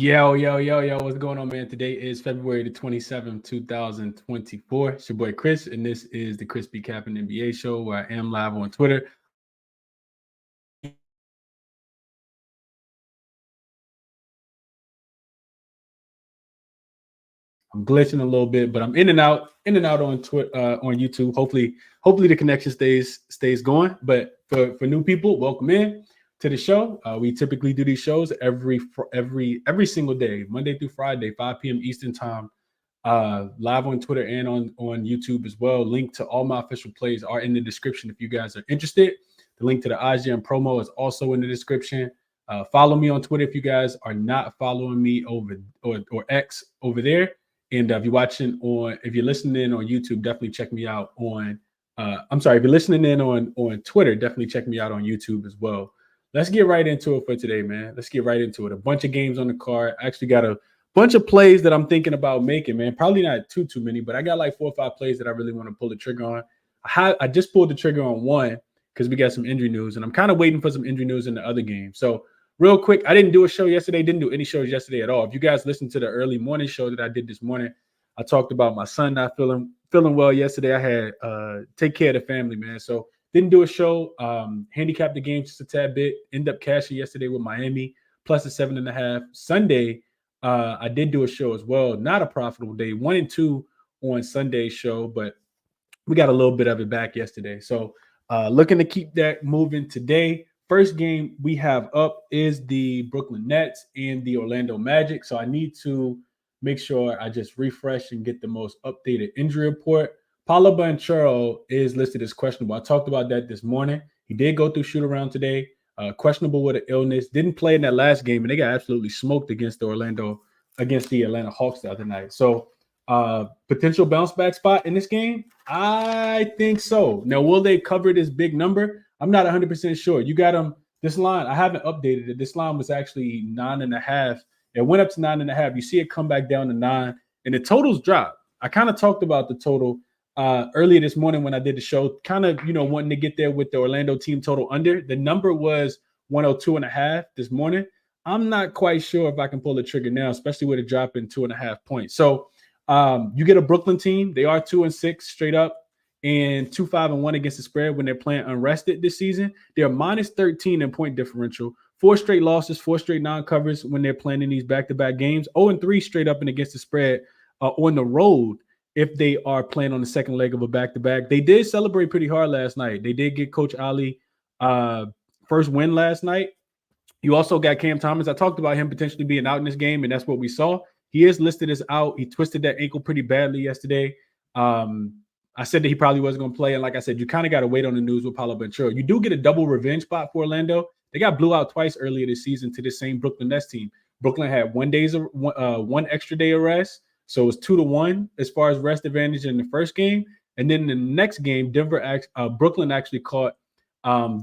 Yo, what's going on, man? Today is February the 27th, 2024. It's your boy Chris, and this is the ChrisBeCappinn NBA show where I am live on Twitter. I'm glitching a little bit, but I'm in and out on Twitter, on YouTube. Hopefully the connection stays going. But for new people, welcome in to the show. We typically do these shows every single day, Monday through Friday, 5 p.m. Eastern time, live on Twitter and on YouTube as well. Link to all my official plays are in the description if you guys are interested. The link to the IGN promo is also in the description. Follow me on Twitter if you guys are not following me over or X over there. And if you're listening in on YouTube, definitely check me out on. If you're listening in on Twitter, definitely check me out on YouTube as well. Let's get right into it for today, man. Let's get right into it. A bunch of games on the card. I actually got a bunch of plays that I'm thinking about making, man. Probably not too many, but I got like 4 or 5 plays that I really want to pull the trigger on. I just pulled the trigger on one because we got some injury news, and I'm kind of waiting for some injury news in the other game. So real quick, I didn't do a show yesterday. Didn't do any shows yesterday at all. If you guys listened to the early morning show that I did this morning, I talked about my son not feeling well yesterday. I had take care of the family, man. So didn't do a show. Handicapped the game just a tad bit. Ended up cashing yesterday with Miami plus a 7.5. Sunday, I did do a show as well. Not a profitable day. 1-2 on Sunday's show, but we got a little bit of it back yesterday. So looking to keep that moving today. First game we have up is the Brooklyn Nets and the Orlando Magic. So I need to make sure I just refresh and get the most updated injury report. Paolo Banchero is listed as questionable. I talked about that this morning. He did go through shoot around today. Questionable with an illness. Didn't play in that last game, and they got absolutely smoked against the Atlanta Hawks the other night. So potential bounce back spot in this game? I think so. Now, will they cover this big number? I'm not 100% sure. You got them. This line, I haven't updated it. This line was actually 9.5. It went up to 9.5. You see it come back down to 9, and the totals dropped. I kind of talked about the total earlier this morning when I did the show, kind of, wanting to get there with the Orlando team total under. The number was 102.5 this morning. I'm not quite sure if I can pull the trigger now, especially with a drop in 2.5 points. So you get a Brooklyn team. They are 2-6 straight up and 2-5-1 against the spread when they're playing unrested this season. They're minus 13 in point differential. 4 straight losses, 4 straight non-covers when they're playing in these back-to-back games. 0-3 straight up and against the spread on the road if they are playing on the second leg of a back-to-back. They did celebrate pretty hard last night. They did get Coach Ali first win last night. You also got Cam Thomas. I talked about him potentially being out in this game, and that's what we saw. He is listed as out. He twisted that ankle pretty badly yesterday. I said that he probably wasn't going to play, and like I said, you kind of got to wait on the news with Paolo Banchero. You do get a double revenge spot for Orlando. They got blew out twice earlier this season to the same Brooklyn Nets team. Brooklyn had 1 extra day of rest, so it was 2-1 as far as rest advantage in the first game. And then in the next game, Brooklyn actually caught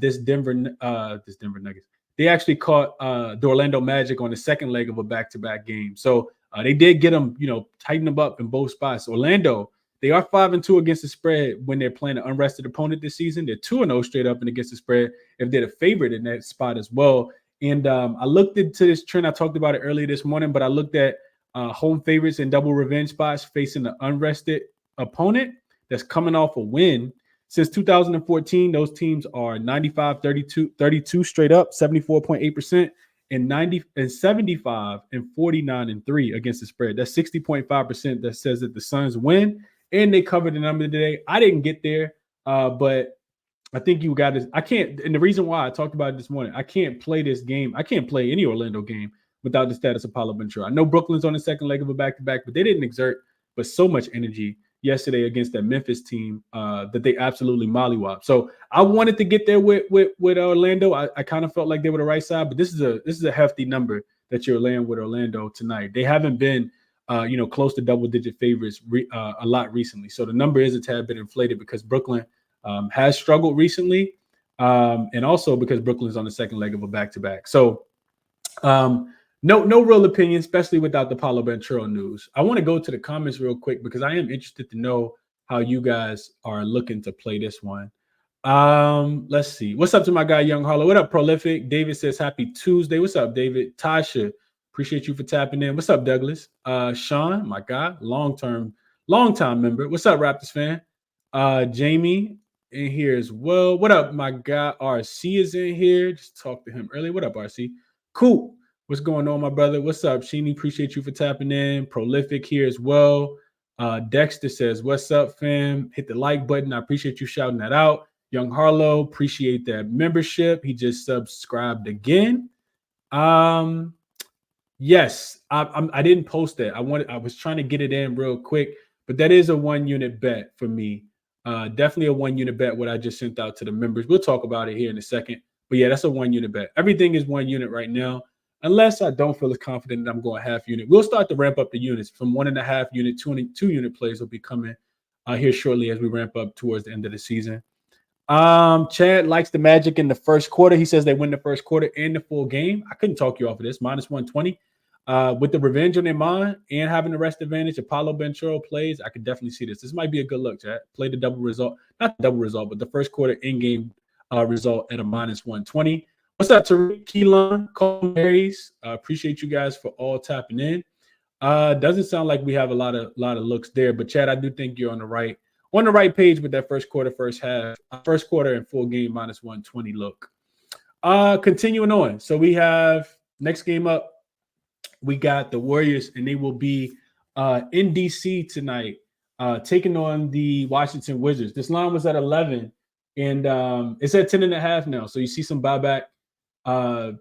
this Denver Nuggets. They actually caught the Orlando Magic on the second leg of a back-to-back game. So they did get them, tighten them up in both spots. Orlando, they are 5-2 against the spread when they're playing an unrested opponent this season. They're 2-0 straight up and against the spread if they're the favorite in that spot as well. And I looked into this trend. I talked about it earlier this morning, but I looked at home favorites and double revenge spots facing an unrested opponent that's coming off a win. Since 2014, those teams are 95, 32 straight up, 74.8%, and 75 and 49-3 against the spread. That's 60.5% that says that the Suns win. And they covered the number today. I didn't get there, but I think you got this. I can't, and the reason why I talked about it this morning, I can't play this game. I can't play any Orlando game without the status of Paolo Banchero. I know Brooklyn's on the second leg of a back-to-back, but they didn't exert so much energy yesterday against that Memphis team that they absolutely mollywopped. So I wanted to get there with Orlando. I kind of felt like they were the right side, but this is a hefty number that you're laying with Orlando tonight. They haven't been close to double-digit favorites a lot recently. So the number is a tad bit inflated because Brooklyn has struggled recently, and also because Brooklyn's on the second leg of a back-to-back. So no real opinion, especially without the Paolo Banchero news. I want to go to the comments real quick because I am interested to know how you guys are looking to play this one. Let's see. What's up to my guy, Young Harlow? What up, Prolific? David says, happy Tuesday. What's up, David? Tasha, Appreciate you for tapping in. What's up, Douglas? Sean, my guy, long time member. What's up, Raptors fan? Jamie in here as well. What up, my guy? RC is in here. Just talked to him earlier. What up, RC? Cool. What's going on, my brother? What's up, Sheeny? Appreciate you for tapping in. Prolific here as well. Dexter says, what's up, fam? Hit the like button. I appreciate you shouting that out. Young Harlow, appreciate that membership. He just subscribed again. Yes, I didn't post that. I was trying to get it in real quick, but that is a 1 unit bet for me. Definitely a 1 unit bet. What I just sent out to the members. We'll talk about it here in a second. But yeah, that's a 1 unit bet. Everything is 1 unit right now, unless I don't feel as confident that I'm going half unit. We'll start to ramp up the units from 1.5 unit, 2 unit plays will be coming here shortly as we ramp up towards the end of the season. Chad likes the Magic in the first quarter. He says they win the first quarter and the full game. I couldn't talk you off of this. -120. With the revenge on their mind and having the rest advantage, Apollo Banchero plays, I could definitely see this. This might be a good look, Chad. Play the double result, not the double result, but the first quarter in-game result at a -120. What's up, Tariq, Keelan, Cole Marys? Appreciate you guys for all tapping in. Doesn't sound like we have a lot of looks there, but Chad, I do think you're on the right page with that first quarter, first half, first quarter and full game -120 look. Continuing on. So we have next game up. We got the Warriors, and they will be in DC tonight, taking on the Washington Wizards. This line was at 11, and it's at 10.5 now. So you see some buyback.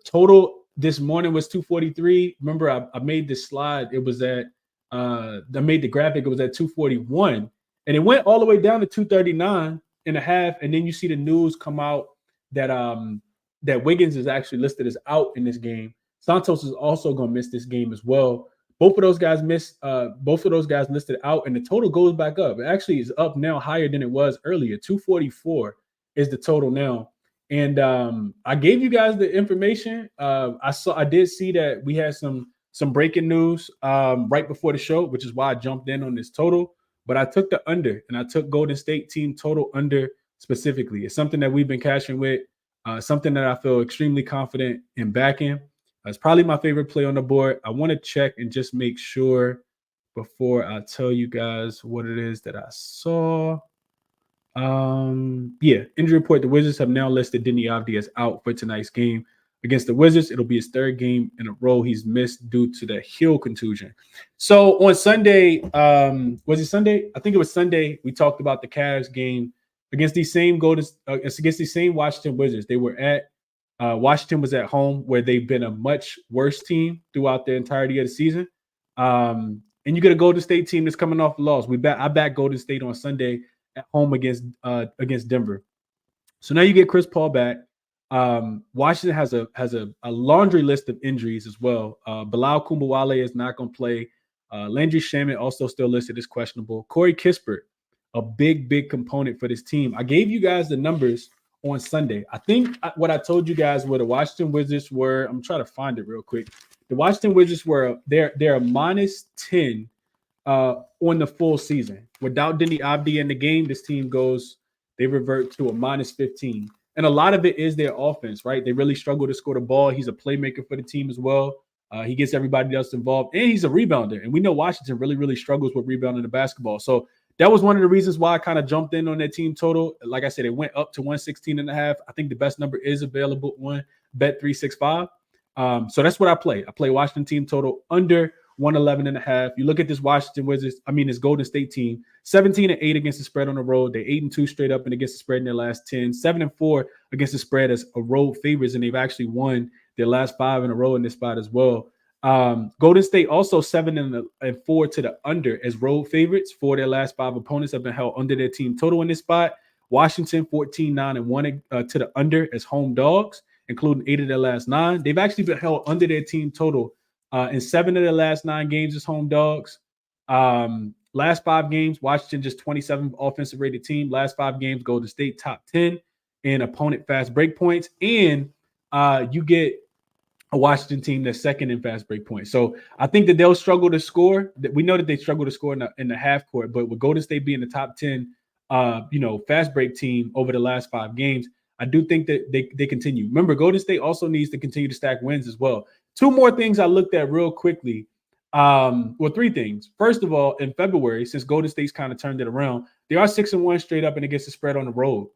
Total this morning was 243. Remember, I made this slide. It was at I made the graphic. It was at 241, and it went all the way down to 239.5. And then you see the news come out that that Wiggins is actually listed as out in this game. Santos is also going to miss this game as well. Both of those guys listed out, and the total goes back up. It actually is up now higher than it was earlier. 244 is the total now. And I gave you guys the information. I did see that we had some breaking news right before the show, which is why I jumped in on this total. But I took the under, and I took Golden State team total under specifically. It's something that we've been cashing with, something that I feel extremely confident in backing. It's probably my favorite play on the board. I want to check and just make sure before I tell you guys what it is that I saw. Injury report. The Wizards have now listed Deni Avdija as out for tonight's game against the Wizards. It'll be his third game in a row he's missed due to the heel contusion. So on Sunday, was it Sunday? I think it was Sunday. We talked about the Cavs game against these same Washington Wizards. They were at Washington was at home, where they've been a much worse team throughout the entirety of the season. And you get a Golden State team that's coming off a loss. I back Golden State on Sunday at home against Denver. So now you get Chris Paul back. Washington has a laundry list of injuries as well. Bilal Koulibaly is not going to play. Landry Shamet also still listed as questionable. Corey Kispert, a big component for this team. I gave you guys the numbers on Sunday. I think what I told you guys were the Washington Wizards were, I'm trying to find it real quick. The Washington Wizards were, they're a -10 on the full season. Without Deni Avdija in the game, this team they revert to a -15. And a lot of it is their offense, right? They really struggle to score the ball. He's a playmaker for the team as well. He gets everybody else involved, and he's a rebounder. And we know Washington really struggles with rebounding the basketball. So that was one of the reasons why I kind of jumped in on that team total. Like I said, it went up to 116.5. I think the best number is available on Bet365. So that's what I play. I play Washington team total under 111.5. You look at this this Golden State team, 17-8 against the spread on the road. They're 8-2 straight up and against the spread in their last 10, 7-4 against the spread as a road favorites, and they've actually won their last 5 in a row in this spot as well. Golden State also 7-4 to the under as road favorites. 4 of their last 5 opponents have been held under their team total in this spot. Washington 14-9-1 to the under as home dogs, including 8 of their last 9. They've actually been held under their team total in 7 of their last 9 games as home dogs. Last 5 games, Washington just 27th offensive rated team. Last 5 games, Golden State top 10 in opponent fast break points, and you get a Washington team that's second in fast break points. So I think that they'll struggle to score. We know that they struggle to score in the half court, but with Golden State being the top 10, fast break team over the last 5 games, I do think that they continue. Remember, Golden State also needs to continue to stack wins as well. Two more things I looked at real quickly. Well, three things. First of all, in February, since Golden State's kind of turned it around, they are 6-1 straight up and against the spread on the road.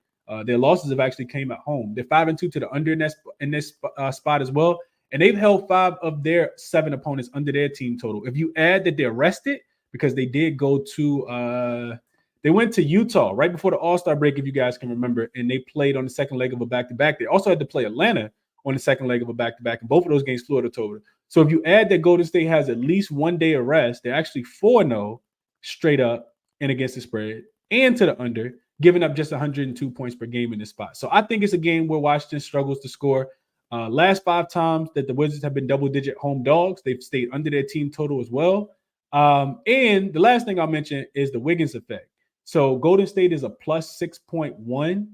Their losses have actually came at home. They're 5-2 to the under in this spot as well, and they've held 5 of their 7 opponents under their team total. If you add that they're rested because they did go to they went to Utah right before the All-Star break, if you guys can remember, and they played on the second leg of a back-to-back. They also had to play Atlanta on the second leg of a back-to-back, and both of those games flew out of October. So if you add that Golden State has at least 1 day of rest, they're actually 4-0 straight up and against the spread and to the under, giving up just 102 points per game in this spot. So I think it's a game where Washington struggles to score. Last 5 times that the Wizards have been double-digit home dogs, they've stayed under their team total as well. And the last thing I'll mention is the Wiggins effect. So Golden State is a plus 6.1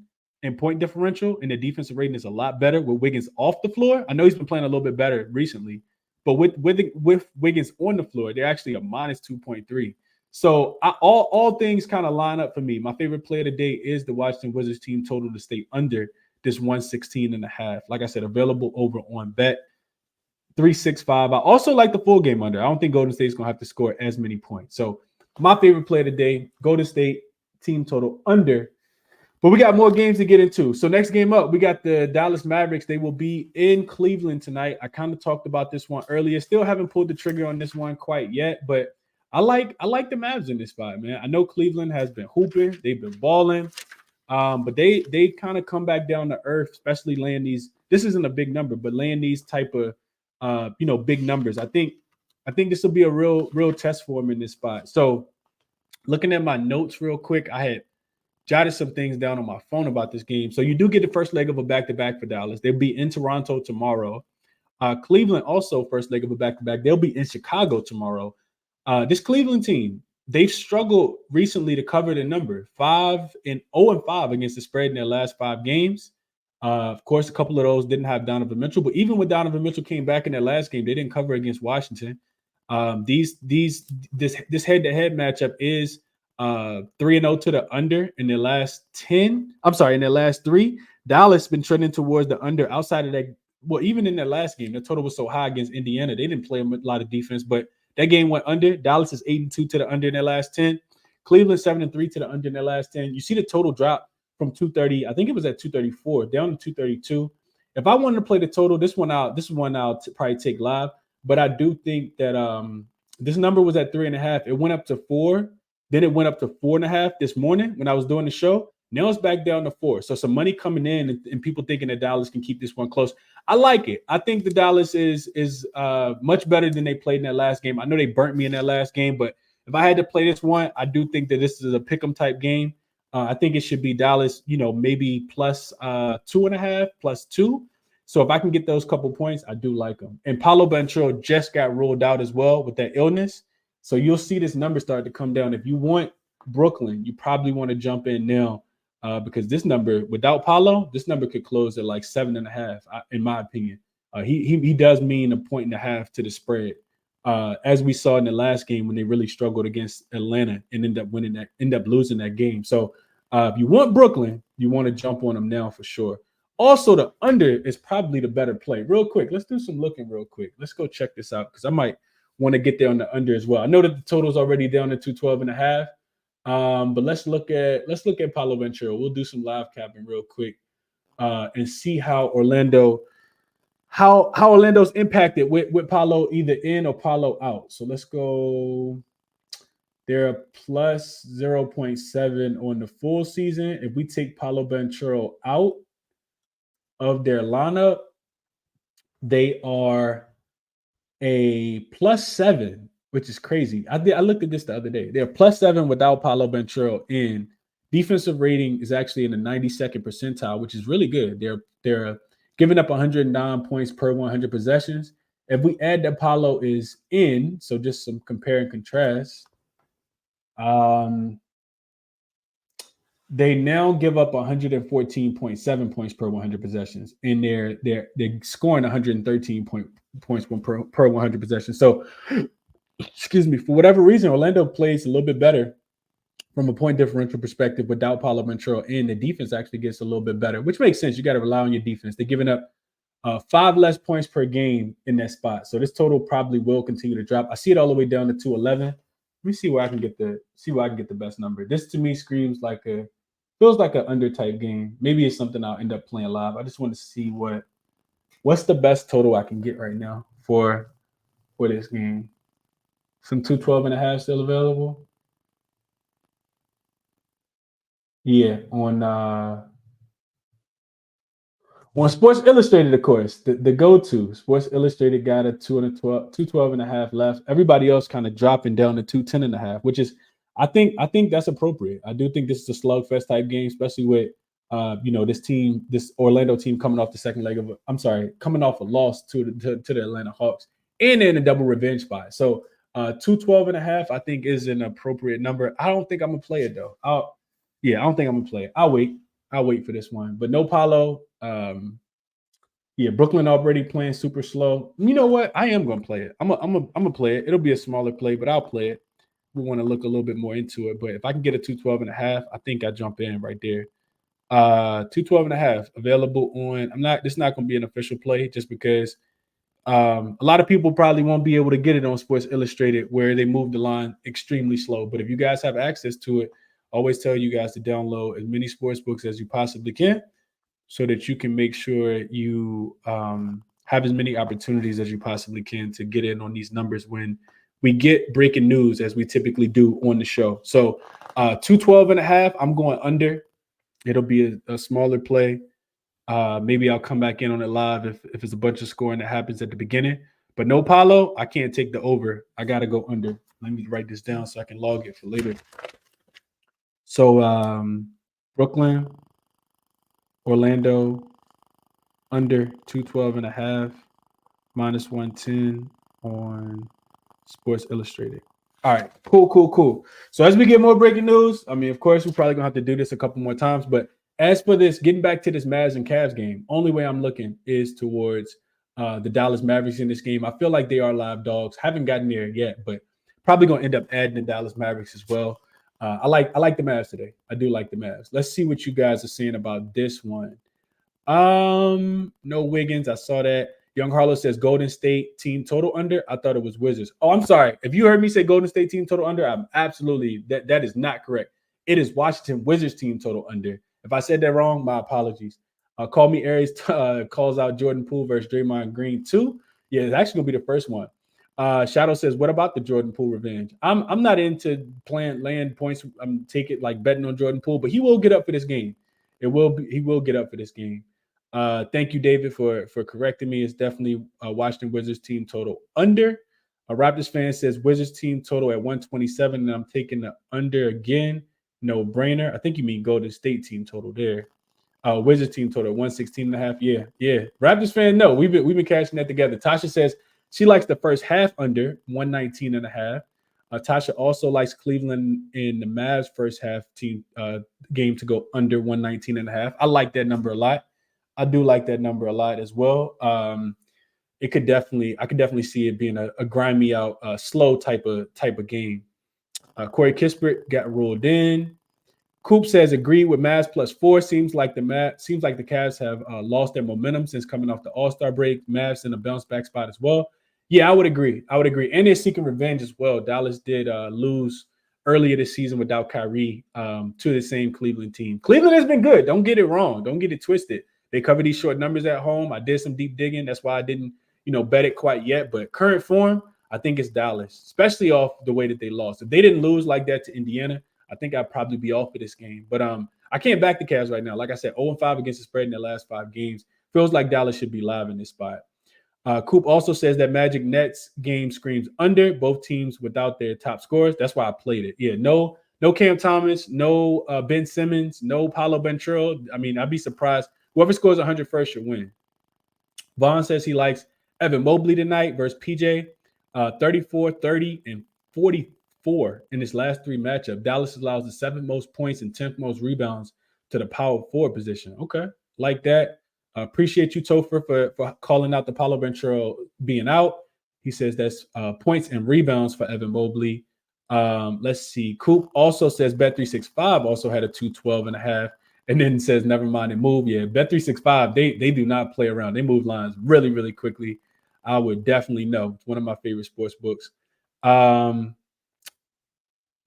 in point differential, and the defensive rating is a lot better with Wiggins off the floor. I know he's been playing a little bit better recently, but with Wiggins on the floor, they're actually a minus 2.3. So all things kind of line up for me. My favorite play of the day is the Washington Wizards team total to stay under this 116.5. Like I said, available over on Bet 365. I also like the full game under. I don't think Golden State's going to have to score as many points. So my favorite play of the day, Golden State team total under. But we got more games to get into. So next game up, we got the Dallas Mavericks. They will be in Cleveland tonight. I kind of talked about this one earlier. Still haven't pulled the trigger on this one quite yet, but I like the Mavs in this spot, man. I know Cleveland has been hooping. They've been balling. But they kind of come back down to earth, especially laying these. This isn't a big number, but laying these type of big numbers. I think this will be a real test for them in this spot. So looking at my notes real quick, I had jotted some things down on my phone about this game. So you do get the first leg of a back-to-back for Dallas. They'll be in Toronto tomorrow. Cleveland also first leg of a back-to-back. They'll be in Chicago tomorrow. This Cleveland team, they've struggled recently to cover the number. 0-5 against the spread in their last 5 games. Of course, a couple of those didn't have Donovan Mitchell, but even when Donovan Mitchell came back in their last game, they didn't cover against Washington. This head-to-head matchup is 3-0 to the under in their last 10. I'm sorry, in their last 3. Dallas been trending towards the under outside of that. Well, even in their last game, the total was so high against Indiana, they didn't play a lot of defense, but that game went under. Dallas is 8-2 to the under in their last 10. Cleveland 7-3 to the under in their last 10. You see the total drop from 230. I think it was at 234 down to 232. If I wanted to play the total, this one I'll probably take live. But I do think that this number was at 3.5. It went up to 4. Then it went up to 4.5 this morning when I was doing the show. Now it's back down to 4. So some money coming in and people thinking that Dallas can keep this one close. I like it. I think the Dallas is much better than they played in that last game. I know they burnt me in that last game, but if I had to play this one, I do think that this is a pick'em type game. I think it should be Dallas, maybe plus 2.5, plus 2. So if I can get those couple points, I do like them. And Paolo Banchero just got ruled out as well with that illness. So you'll see this number start to come down. If you want Brooklyn, you probably want to jump in now because this number, without Paolo, this number could close at like 7.5, in my opinion. He does mean 1.5 to the spread, as we saw in the last game when they really struggled against Atlanta and end up losing that game. So if you want Brooklyn, you want to jump on them now for sure. Also, the under is probably the better play. Real quick, let's do some looking real quick. Let's go check this out because I might want to get there on the under as well. I know that the total is already down to 212.5. But let's look at Paolo Banchero. We'll do some live capping real quick and see how Orlando's impacted with Paolo either in or Paolo out. So let's go. They're a plus 0.7 on the full season. If we take Paolo Banchero out of their lineup, they are a plus 7, which is crazy. I looked at this the other day. They're plus 7 without Paolo Banchero in. Defensive rating is actually in the 92nd percentile, which is really good. They're giving up 109 points per 100 possessions. If we add that Paolo is in, so just some compare and contrast, they now give up 114.7 points per 100 possessions, and they're scoring 113 points per 100 possessions. So, excuse me, for whatever reason, Orlando plays a little bit better from a point differential perspective without Paolo Banchero, and the defense actually gets a little bit better, which makes sense. You got to rely on your defense. They're giving up 5 less points per game in that spot. So this total probably will continue to drop. I see it all the way down to 211. Let me see where I can get the best number. This to me screams like feels like an under type game. Maybe it's something I'll end up playing live. I just want to see what's the best total I can get right now for this game. Some 212.5 still available. Yeah, on Sports Illustrated, of course, the go-to. Sports Illustrated got a 212.5 left. Everybody else kind of dropping down to 210.5, which is, I think that's appropriate. I do think this is a slugfest type game, especially with this Orlando team coming off the second leg of coming off a loss to the Atlanta Hawks and in a double revenge spot. So 212.5, I think, is an appropriate number. I don't think I'm gonna play it though. I don't think I'm gonna play it. I'll wait for this one, but no Paolo. Brooklyn already playing super slow. You know what? I am gonna play it. I'm gonna play it. It'll be a smaller play, but I'll play it. We want to look a little bit more into it, but if I can get a 212.5, I think I jump in right there. 212.5 available on. It's not gonna be an official play just because a lot of people probably won't be able to get it on Sports Illustrated where they move the line extremely slow. But if you guys have access to it, I always tell you guys to download as many sports books as you possibly can, so that you can make sure you have as many opportunities as you possibly can to get in on these numbers when we get breaking news, as we typically do on the show. So 212.5, I'm going under. It'll be a smaller play. Maybe I'll come back in on it live if it's a bunch of scoring that happens at the beginning. But no Paolo, I can't take the over. I got to go under. Let me write this down so I can log it for later. So Brooklyn, Orlando, under 212.5, minus 110 on Sports Illustrated. All right, cool. So as we get more breaking news, of course, we're probably going to have to do this a couple more times. But as for this, getting back to this Mavs and Cavs game, only way I'm looking is towards the Dallas Mavericks in this game. I feel like they are live dogs. Haven't gotten there yet, but probably going to end up adding the Dallas Mavericks as well. I like the Mavs today. I do like the Mavs. Let's see what you guys are saying about this one. No Wiggins. I saw that. Young Harlow says Golden State team total under. I thought it was Wizards. Oh, I'm sorry. If you heard me say Golden State team total under, I'm absolutely that is not correct. It is Washington Wizards team total under. If I said that wrong, my apologies. Call Me Aries calls out Jordan Poole versus Draymond Green 2. Yeah, it's actually gonna be the first one. Shadow says, what about the Jordan Poole revenge? I'm not into laying points. I'm taking like betting on Jordan Poole, but he will get up for this game. He will get up for this game. Thank you, David, for correcting me. It's definitely Washington Wizards team total under. A Raptors fan says Wizards team total at 127, and I'm taking the under again. No brainer. I think you mean Golden State team total there. Wizards team total at 116.5. Yeah. Raptors fan, no, we've been cashing that together. Tasha says she likes the first half under 119.5. Tasha also likes Cleveland in the Mavs first half team game to go under 119.5. I like that number a lot. I do like that number a lot as well. I could definitely see it being a grind out, slow type of game. Corey Kispert got ruled in. Coop says agreed with Mavs +4. Seems like the Cavs have lost their momentum since coming off the All-Star break. Mavs in a bounce back spot as well. Yeah, I would agree. And they're seeking revenge as well. Dallas did lose earlier this season without Kyrie to the same Cleveland team. Cleveland has been good. Don't get it wrong. Don't get it twisted. They cover these short numbers at home. I did some deep digging. That's why I didn't, bet it quite yet. But current form, I think it's Dallas, especially off the way that they lost. If they didn't lose like that to Indiana, I think I'd probably be off for this game. But I can't back the Cavs right now. Like I said, 0-5 against the spread in their last 5 games. Feels like Dallas should be live in this spot. Coop also says that Magic Nets game screams under, both teams without their top scorers. That's why I played it. Yeah, no Cam Thomas, no Ben Simmons, no Paolo Banchero. I'd be surprised. Whoever scores 100 first should win. Vaughn says he likes Evan Mobley tonight versus PJ. 34, 30, and 44 in his last 3 matchups. Dallas allows the 7th most points and 10th most rebounds to the power forward position. Okay, like that. Appreciate you, Topher, for calling out the Paolo Banchero being out. He says that's points and rebounds for Evan Mobley. Let's see. Coop also says Bet365 also had a 212.5 and then says never mind and move. Yeah, Bet365, they do not play around. They move lines really, really quickly. I would definitely know. It's one of my favorite sports books.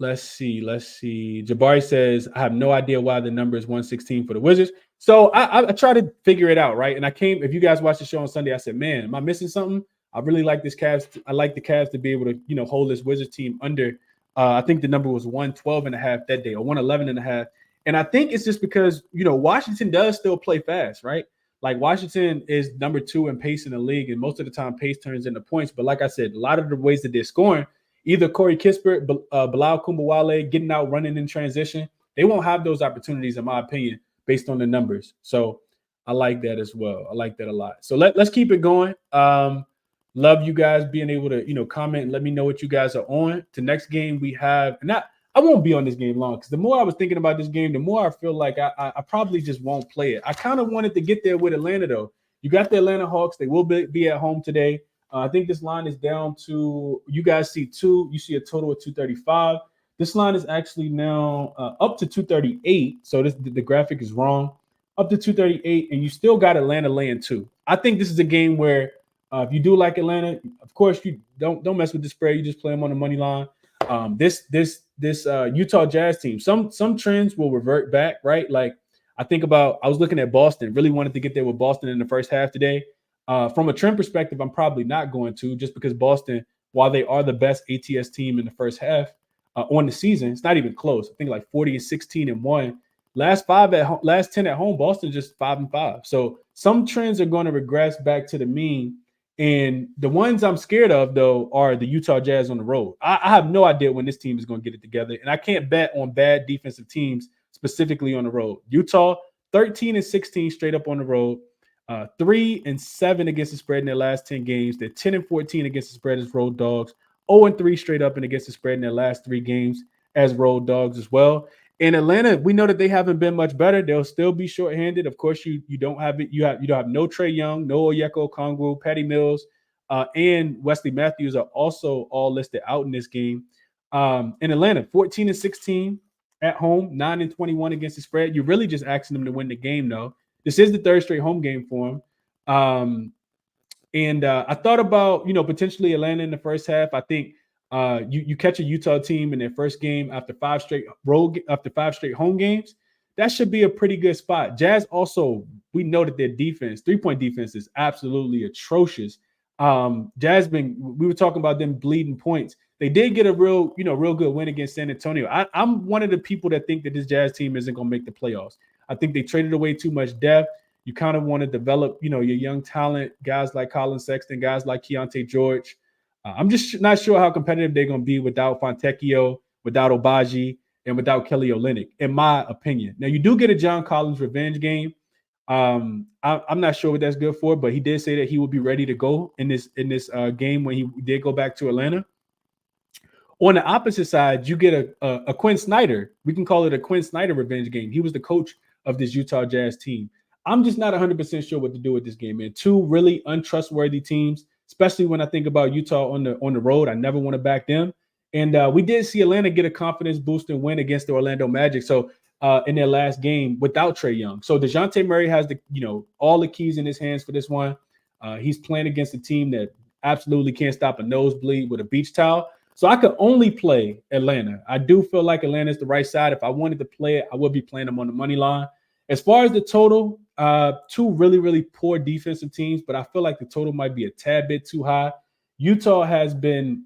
Let's see. Jabari says, I have no idea why the number is 116 for the Wizards. So I try to figure it out, right? And if you guys watched the show on Sunday, I said, man, am I missing something? I really like this Cavs. I like the Cavs to be able to, hold this Wizards team under. I think the number was 112 and a half that day, or 111 and a half. And I think it's just because, Washington does still play fast, right? Like Washington is number 2 in pace in the league, and most of the time pace turns into points. But like I said, a lot of the ways that they're scoring, either Corey Kispert, Bilal Kumbawale getting out, running in transition, they won't have those opportunities, in my opinion, based on the numbers. So I like that as well. I like that a lot. So let's keep it going. Love you guys being able to, comment and let me know what you guys are on. The next game we have, and I won't be on this game long because the more I was thinking about this game, the more I feel like I probably just won't play it. I kind of wanted to get there with Atlanta, though. You got the Atlanta Hawks. They will be at home today. I think this line is down to, you guys see 2. You see a total of 235. This line is actually now up to 238. So the graphic is wrong. Up to 238, and you still got Atlanta laying 2. I think this is a game where if you do like Atlanta, of course you don't mess with the spread. You just play them on the money line. This Utah Jazz team, some trends will revert back, right? Like I was looking at Boston, really wanted to get there with Boston in the first half today. From a trend perspective, I'm probably not going to, just because Boston, while they are the best ATS team in the first half on the season, it's not even close. I think like 40-16-1. Last 10 at home, Boston just 5-5. So some trends are going to regress back to the mean. And the ones I'm scared of, though, are the Utah Jazz on the road. I have no idea when this team is going to get it together. And I can't bet on bad defensive teams, specifically on the road. Utah, 13-16 straight up on the road. 3-7 against the spread in their last 10 games. They're 10-14 against the spread as road dogs. 0-3 straight up and against the spread in their last 3 games as road dogs as well. In Atlanta, we know that they haven't been much better. They'll still be shorthanded. Of course, you don't have it. You don't have no Trae Young, no Onyeka Okongwu, Patty Mills, and Wesley Matthews are also all listed out in this game. In Atlanta, 14-16 at home, 9-21 against the spread. You're really just asking them to win the game, though. This is the 3rd straight home game for them. And I thought about, potentially Atlanta in the first half. I think you catch a Utah team in their first game after 5 straight home games. That should be a pretty good spot. Jazz also, we know that their defense, 3-point defense, is absolutely atrocious. We were talking about them bleeding points. They did get a real good win against San Antonio. I'm one of the people that think that this Jazz team isn't going to make the playoffs. I think they traded away too much depth. You kind of want to develop, your young talent, guys like Colin Sexton, guys like Keontae George. I'm just not sure how competitive they're going to be without Fontecchio, without Obagi, and without Kelly Olynyk, in my opinion. Now, you do get a John Collins revenge game. I'm not sure what that's good for, but he did say that he will be ready to go in this game when he did go back to Atlanta. On the opposite side, you get a Quinn Snyder. We can call it a Quinn Snyder revenge game. He was the coach of this Utah Jazz team. I'm just not 100% sure what to do with this game, man. 2 really untrustworthy teams, especially when I think about Utah on the road. I never want to back them. And we did see Atlanta get a confidence boost and win against the Orlando Magic. So in their last game without Trae Young. So DeJounte Murray has all the keys in his hands for this one. He's playing against a team that absolutely can't stop a nosebleed with a beach towel. So I could only play Atlanta. I do feel like Atlanta is the right side. If I wanted to play it, I would be playing them on the money line. As far as the total, 2 really, really poor defensive teams, but I feel like the total might be a tad bit too high. Utah has been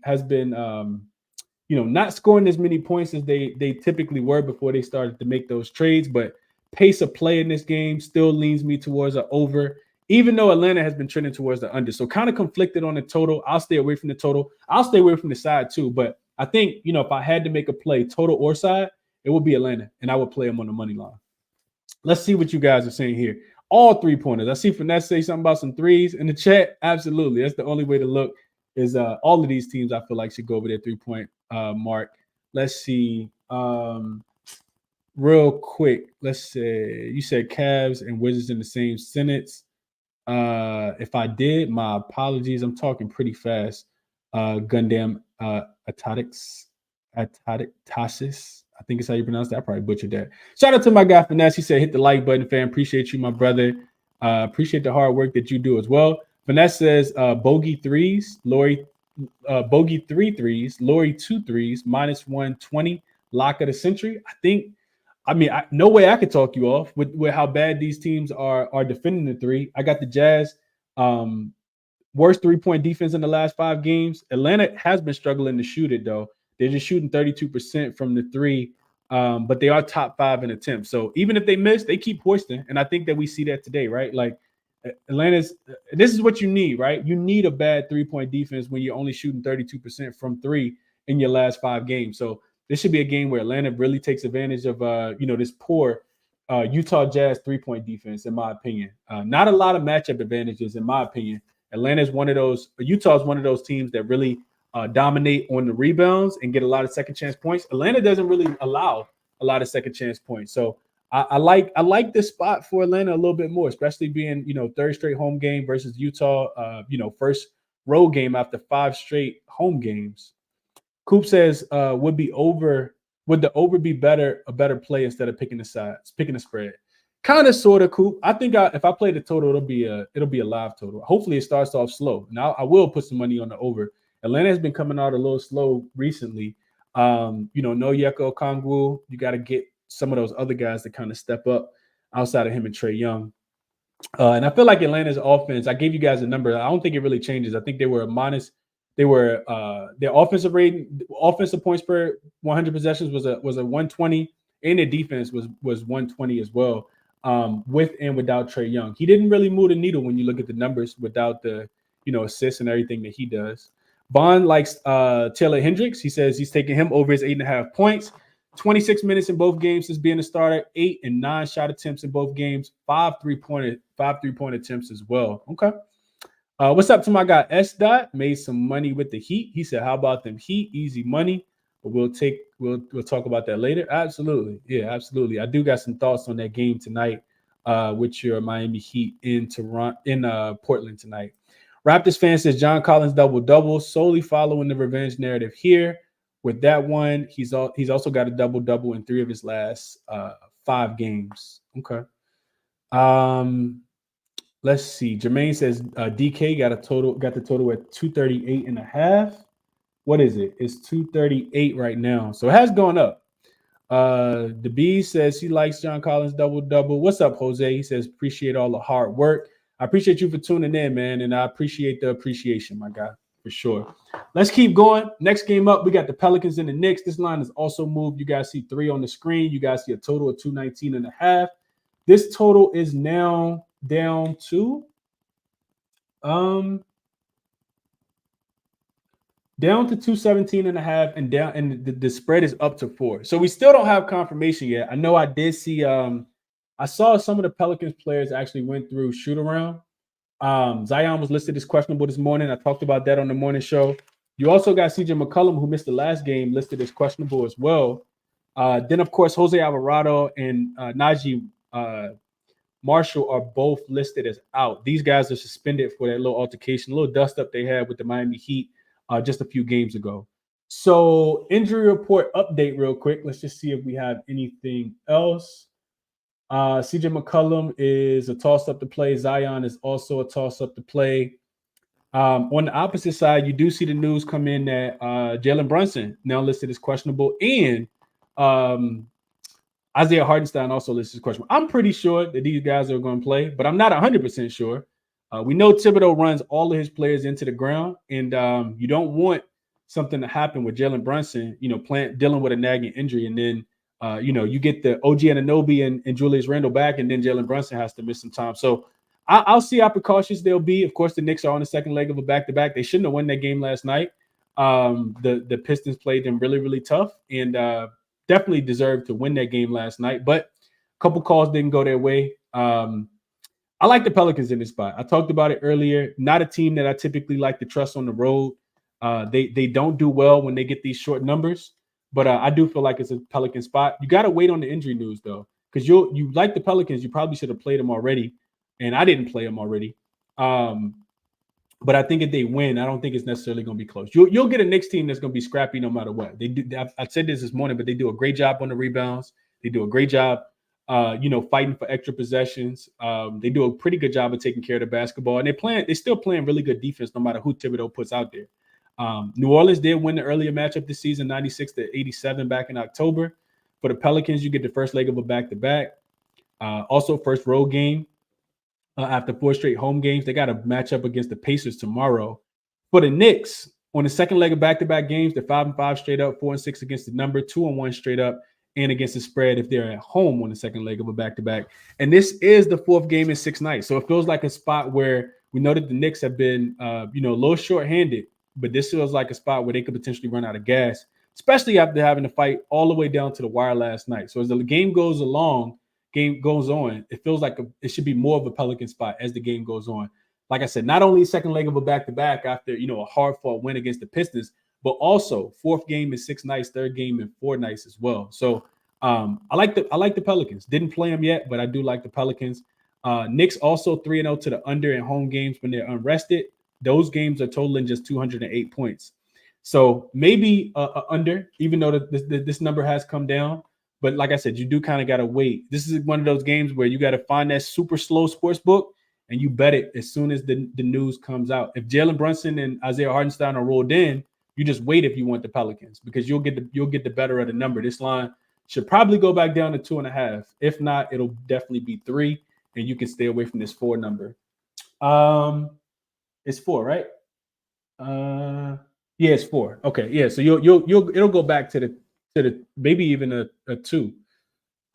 not scoring as many points as they typically were before they started to make those trades, but pace of play in this game still leans me towards an over, even though Atlanta has been trending towards the under. So kind of conflicted on the total. I'll stay away from the total. I'll stay away from the side too, but I think, if I had to make a play, total or side, it would be Atlanta, and I would play them on the money line. Let's see what you guys are saying here. All 3-pointers. I see Finesse say something about some threes in the chat. Absolutely. That's the only way to look is all of these teams I feel like should go over their 3-point mark. Let's see. Real quick. Let's say you said Cavs and Wizards in the same sentence. If I did, my apologies. I'm talking pretty fast. Gundam Atatics. I think it's how you pronounce that. I probably butchered that. Shout out to my guy Finesse. He said, hit the like button, fam. Appreciate you, my brother. Appreciate the hard work that you do as well. Finesse says, bogey threes, Lori, bogey 3 threes, Lori 2 threes, minus 120, lock of the century. No way I could talk you off with how bad these teams are defending the three. I got the Jazz. Worst 3-point defense in the last 5 games. Atlanta has been struggling to shoot it, though. They're just shooting 32% from the three, but they are top 5 in attempts. So even if they miss, they keep hoisting. And I think that we see that today, right? Like this is what you need, right? You need a bad 3-point defense when you're only shooting 32% from three in your last 5 games. So this should be a game where Atlanta really takes advantage of, this poor Utah Jazz 3-point defense, in my opinion. Not a lot of matchup advantages, in my opinion. Utah is one of those teams that really dominate on the rebounds and get a lot of second chance points. Atlanta doesn't really allow a lot of second chance points. So I like this spot for Atlanta a little bit more, especially being, third straight home game versus Utah, first road game after 5 straight home games. Coop says, would the over be a better play instead of picking the spread? Kind of, sort of, Coop. I think if I play the total, it'll be a live total. Hopefully, it starts off slow. Now, I will put some money on the over. Atlanta has been coming out a little slow recently. No Yeko Kongwu. You got to get some of those other guys to kind of step up outside of him and Trae Young. And I feel like Atlanta's offense. I gave you guys a number. I don't think it really changes. I think they were their offensive rating, offensive points per 100 possessions was a 120, and their defense was 120 as well. With and without Trae Young. He didn't really move the needle when you look at the numbers without the, assists and everything that he does. Bond likes Taylor Hendricks. He says he's taking him over his 8.5 points. 26 minutes in both games since being a starter, 8 and 9 shot attempts in both games, 5 3-point attempts as well. Okay. What's up to my guy S. Dot? Made some money with the Heat. He said, how about them Heat? Easy money. But we'll talk about that later. Absolutely. Yeah, absolutely. I do got some thoughts on that game tonight with your Miami Heat in Portland tonight. Raptors fan says John Collins double-double, solely following the revenge narrative here. With that one, he's also got a double-double in 3 of his last 5 games. Okay. Let's see. Jermaine says DK got the total at 238.5. What is it? It's 238 right now. So it has gone up. The B says he likes John Collins double-double. What's up, Jose? He says, appreciate all the hard work. I appreciate you for tuning in, man. And I appreciate the appreciation, my guy, for sure. Let's keep going. Next game up, we got the Pelicans and the Knicks. This line has also moved. You guys see 3 on the screen. You guys see a total of 219.5. This total is now down to down to 217.5 and down, and the spread is up to 4. So we still don't have confirmation yet. I know I did see I saw some of the Pelicans players actually went through shoot around. Zion was listed as questionable this morning. I talked about that on the morning show. You also got CJ McCollum, who missed the last game, listed as questionable as well. Then, of course, Jose Alvarado and Najee Marshall are both listed as out. These guys are suspended for that little altercation, a little dust up they had with the Miami Heat just a few games ago. So injury report update real quick. Let's just see if we have anything else. CJ McCollum is a toss-up to play. Zion is also a toss-up to play. On the opposite side, you do see the news come in that Jalen Brunson now listed as questionable, and Isaiah Hartenstein also listed as questionable. I'm pretty sure that these guys are going to play, but I'm not 100% sure. We know Thibodeau runs all of his players into the ground, and you don't want something to happen with Jalen Brunson, dealing with a nagging injury, and then you get the OG Anunoby and Julius Randle back, and then Jalen Brunson has to miss some time. So I'll see how precautious they'll be. Of course, the Knicks are on the second leg of a back-to-back. They shouldn't have won that game last night. The Pistons played them really, really tough, and definitely deserved to win that game last night. But a couple calls didn't go their way. I like the Pelicans in this spot. I talked about it earlier. Not a team that I typically like to trust on the road. They don't do well when they get these short numbers, but I do feel like it's a Pelican spot. You got to wait on the injury news, though, because you like the Pelicans. You probably should have played them already, and I didn't play them already. But I think if they win, I don't think it's necessarily going to be close. You'll get a Knicks team that's going to be scrappy no matter what. They do. I said this morning, but they do a great job on the rebounds. They do a great job, fighting for extra possessions. They do a pretty good job of taking care of the basketball, and they're still playing really good defense no matter who Thibodeau puts out there. New Orleans did win the earlier matchup this season, 96-87 back in October. For the Pelicans, you get the first leg of a back-to-back. Also, first road game. After 4 straight home games, they got a matchup against the Pacers tomorrow. For the Knicks, on the second leg of back-to-back games, they're 5-5 straight up, 4-6 against the number, 2-1 straight up, and against the spread if they're at home on the second leg of a back-to-back. And this is the 4th game in 6 nights, so it feels like a spot where we know that the Knicks have been, a little short-handed, but this feels like a spot where they could potentially run out of gas, especially after having to fight all the way down to the wire last night. So as the game goes on, it feels like it should be more of a Pelican spot as the game goes on. Like I said, not only second leg of a back-to-back after, a hard-fought win against the Pistons, but also 4th game in 6 nights, 3rd game in 4 nights as well. So I like the Pelicans. Didn't play them yet, but I do like the Pelicans. Knicks also 3-0 to the under in home games when they're unrested. Those games are totaling just 208 points. So maybe under, even though this number has come down. But like I said, you do kind of got to wait. This is one of those games where you got to find that super slow sports book and you bet it as soon as the news comes out. If Jalen Brunson and Isaiah Hartenstein are rolled in, you just wait if you want the Pelicans because you'll get the better of the number. This line should probably go back down to 2.5. If not, it'll definitely be 3, and you can stay away from this 4 number. It's 4, right? Yeah, it's 4. Okay, yeah. So it'll go back to the maybe even a 2.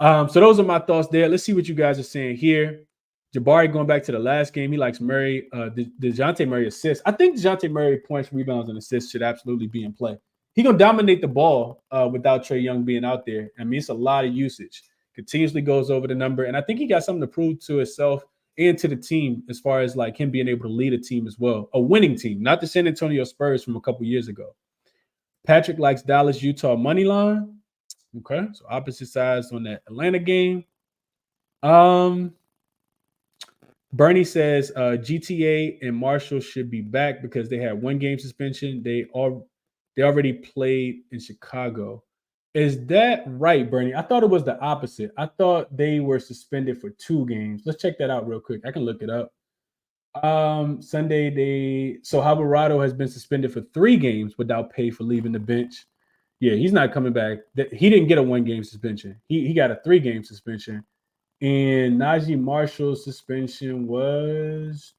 So those are my thoughts there. Let's see what you guys are saying here. Jabari going back to the last game. He likes Murray. DeJounte Murray assists. I think DeJounte Murray points, rebounds, and assists should absolutely be in play. He's going to dominate the ball without Trae Young being out there. I mean, it's a lot of usage. Continuously goes over the number. And I think he got something to prove to himself and to the team as far as like him being able to lead a team as well. A winning team, not the San Antonio Spurs from a couple years ago. Patrick likes Dallas, Utah money line. Okay, so opposite sides on that Atlanta game. Bernie says GTA and Marshall should be back because they had 1 game suspension. They already played in Chicago. Is that right, Bernie? I thought it was the opposite. I thought they were suspended for 2 games. Let's check that out real quick. I can look it up. Sunday, so Alvarado has been suspended for 3 games without pay for leaving the bench. Yeah, he's not coming back. He didn't get a 1-game suspension. He got a 3-game suspension. And Najee Marshall's suspension was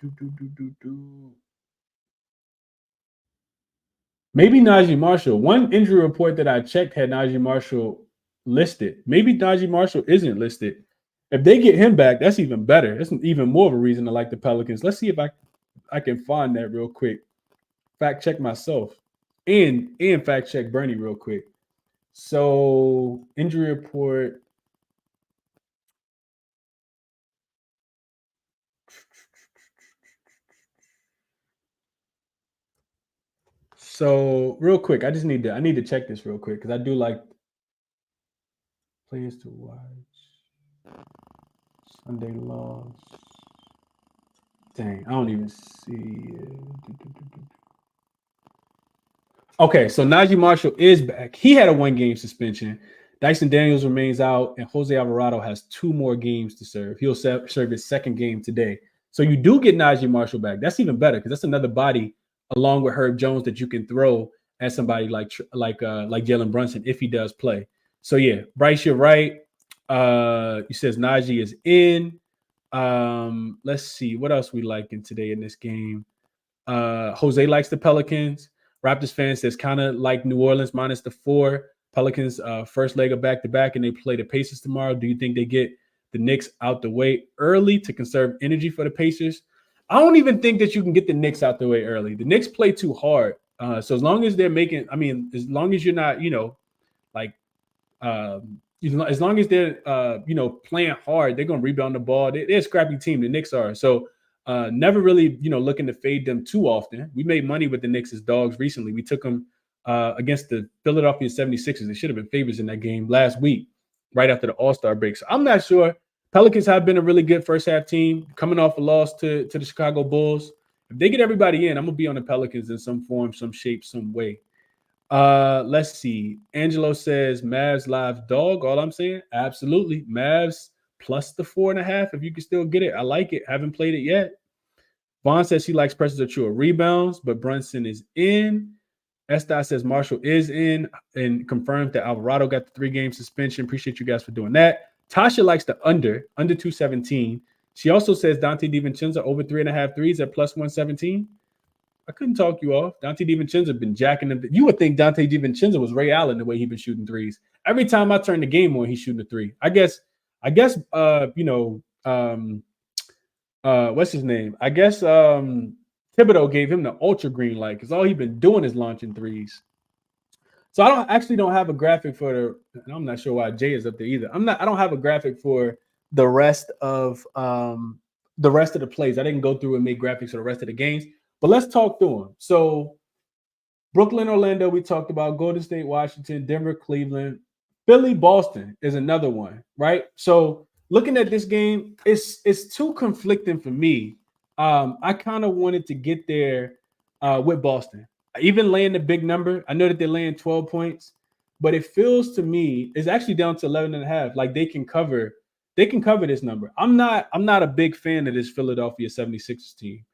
maybe Najee Marshall. One injury report that I checked had Najee Marshall listed. Maybe Najee Marshall isn't listed. If they get him back, that's even better. That's even more of a reason to like the Pelicans. Let's see if I can find that real quick. Fact check myself and fact check Bernie real quick. So injury report. So real quick, I need to check this real quick because I do like players to watch. Sunday loss. Dang, I don't even see it. Okay, so Najee Marshall is back. He had a 1-game suspension. Dyson Daniels remains out, and Jose Alvarado has 2 more games to serve. He'll serve his 2nd game today. So you do get Najee Marshall back. That's even better because that's another body along with Herb Jones that you can throw at somebody like Jalen Brunson if he does play. So yeah, Bryce, you're right. He says Najee is in. Let's see what else we liking today in this game. Jose likes the Pelicans. Raptors fan says kind of like New Orleans minus the 4. Pelicans first leg of back-to-back, and they play the Pacers tomorrow. Do you think they get the Knicks out the way early to conserve energy for the Pacers? I don't even think that you can get the Knicks out the way early. The Knicks play too hard. So as long as they're making, as long as you're not, as long as they're, playing hard, they're going to rebound the ball. They're a scrappy team. The Knicks are. So never really, looking to fade them too often. We made money with the Knicks as dogs recently. We took them against the Philadelphia 76ers. They should have been favorites in that game last week, right after the All-Star break. So I'm not sure. Pelicans have been a really good first half team coming off a loss to the Chicago Bulls. If they get everybody in, I'm gonna be on the Pelicans in some form, some shape, some way. Let's see. Angelo says Mavs live dog. All I'm saying, absolutely. Mavs plus the 4.5. If you can still get it, I like it. Haven't played it yet. Vaughn says she likes pressures of true rebounds, but Brunson is in. Estai says Marshall is in and confirms that Alvarado got the 3-game suspension. Appreciate you guys for doing that. Tasha likes the under 217. She also says Dante DiVincenzo over 3.5 threes at plus 117. I couldn't talk you off. Dante DiVincenzo been jacking them. You would think Dante DiVincenzo was Ray Allen the way he's been shooting threes. Every time I turn the game on, he's shooting a three. I guess, what's his name? I guess Thibodeau gave him the ultra green light because all he's been doing is launching threes. So I don't have a graphic for the, and I'm not sure why Jay is up there either. I don't have a graphic for the rest of the plays. I didn't go through and make graphics for the rest of the games, but let's talk through them. So Brooklyn, Orlando, we talked about. Golden State, Washington, Denver, Cleveland, Philly, Boston is another one, right? So looking at this game, it's too conflicting for me. I kind of wanted to get there with Boston. Even laying the big number, I know that they're laying 12 points, but it feels to me it's actually down to 11.5. Like they can cover this number. I'm not a big fan of this Philadelphia 76ers team.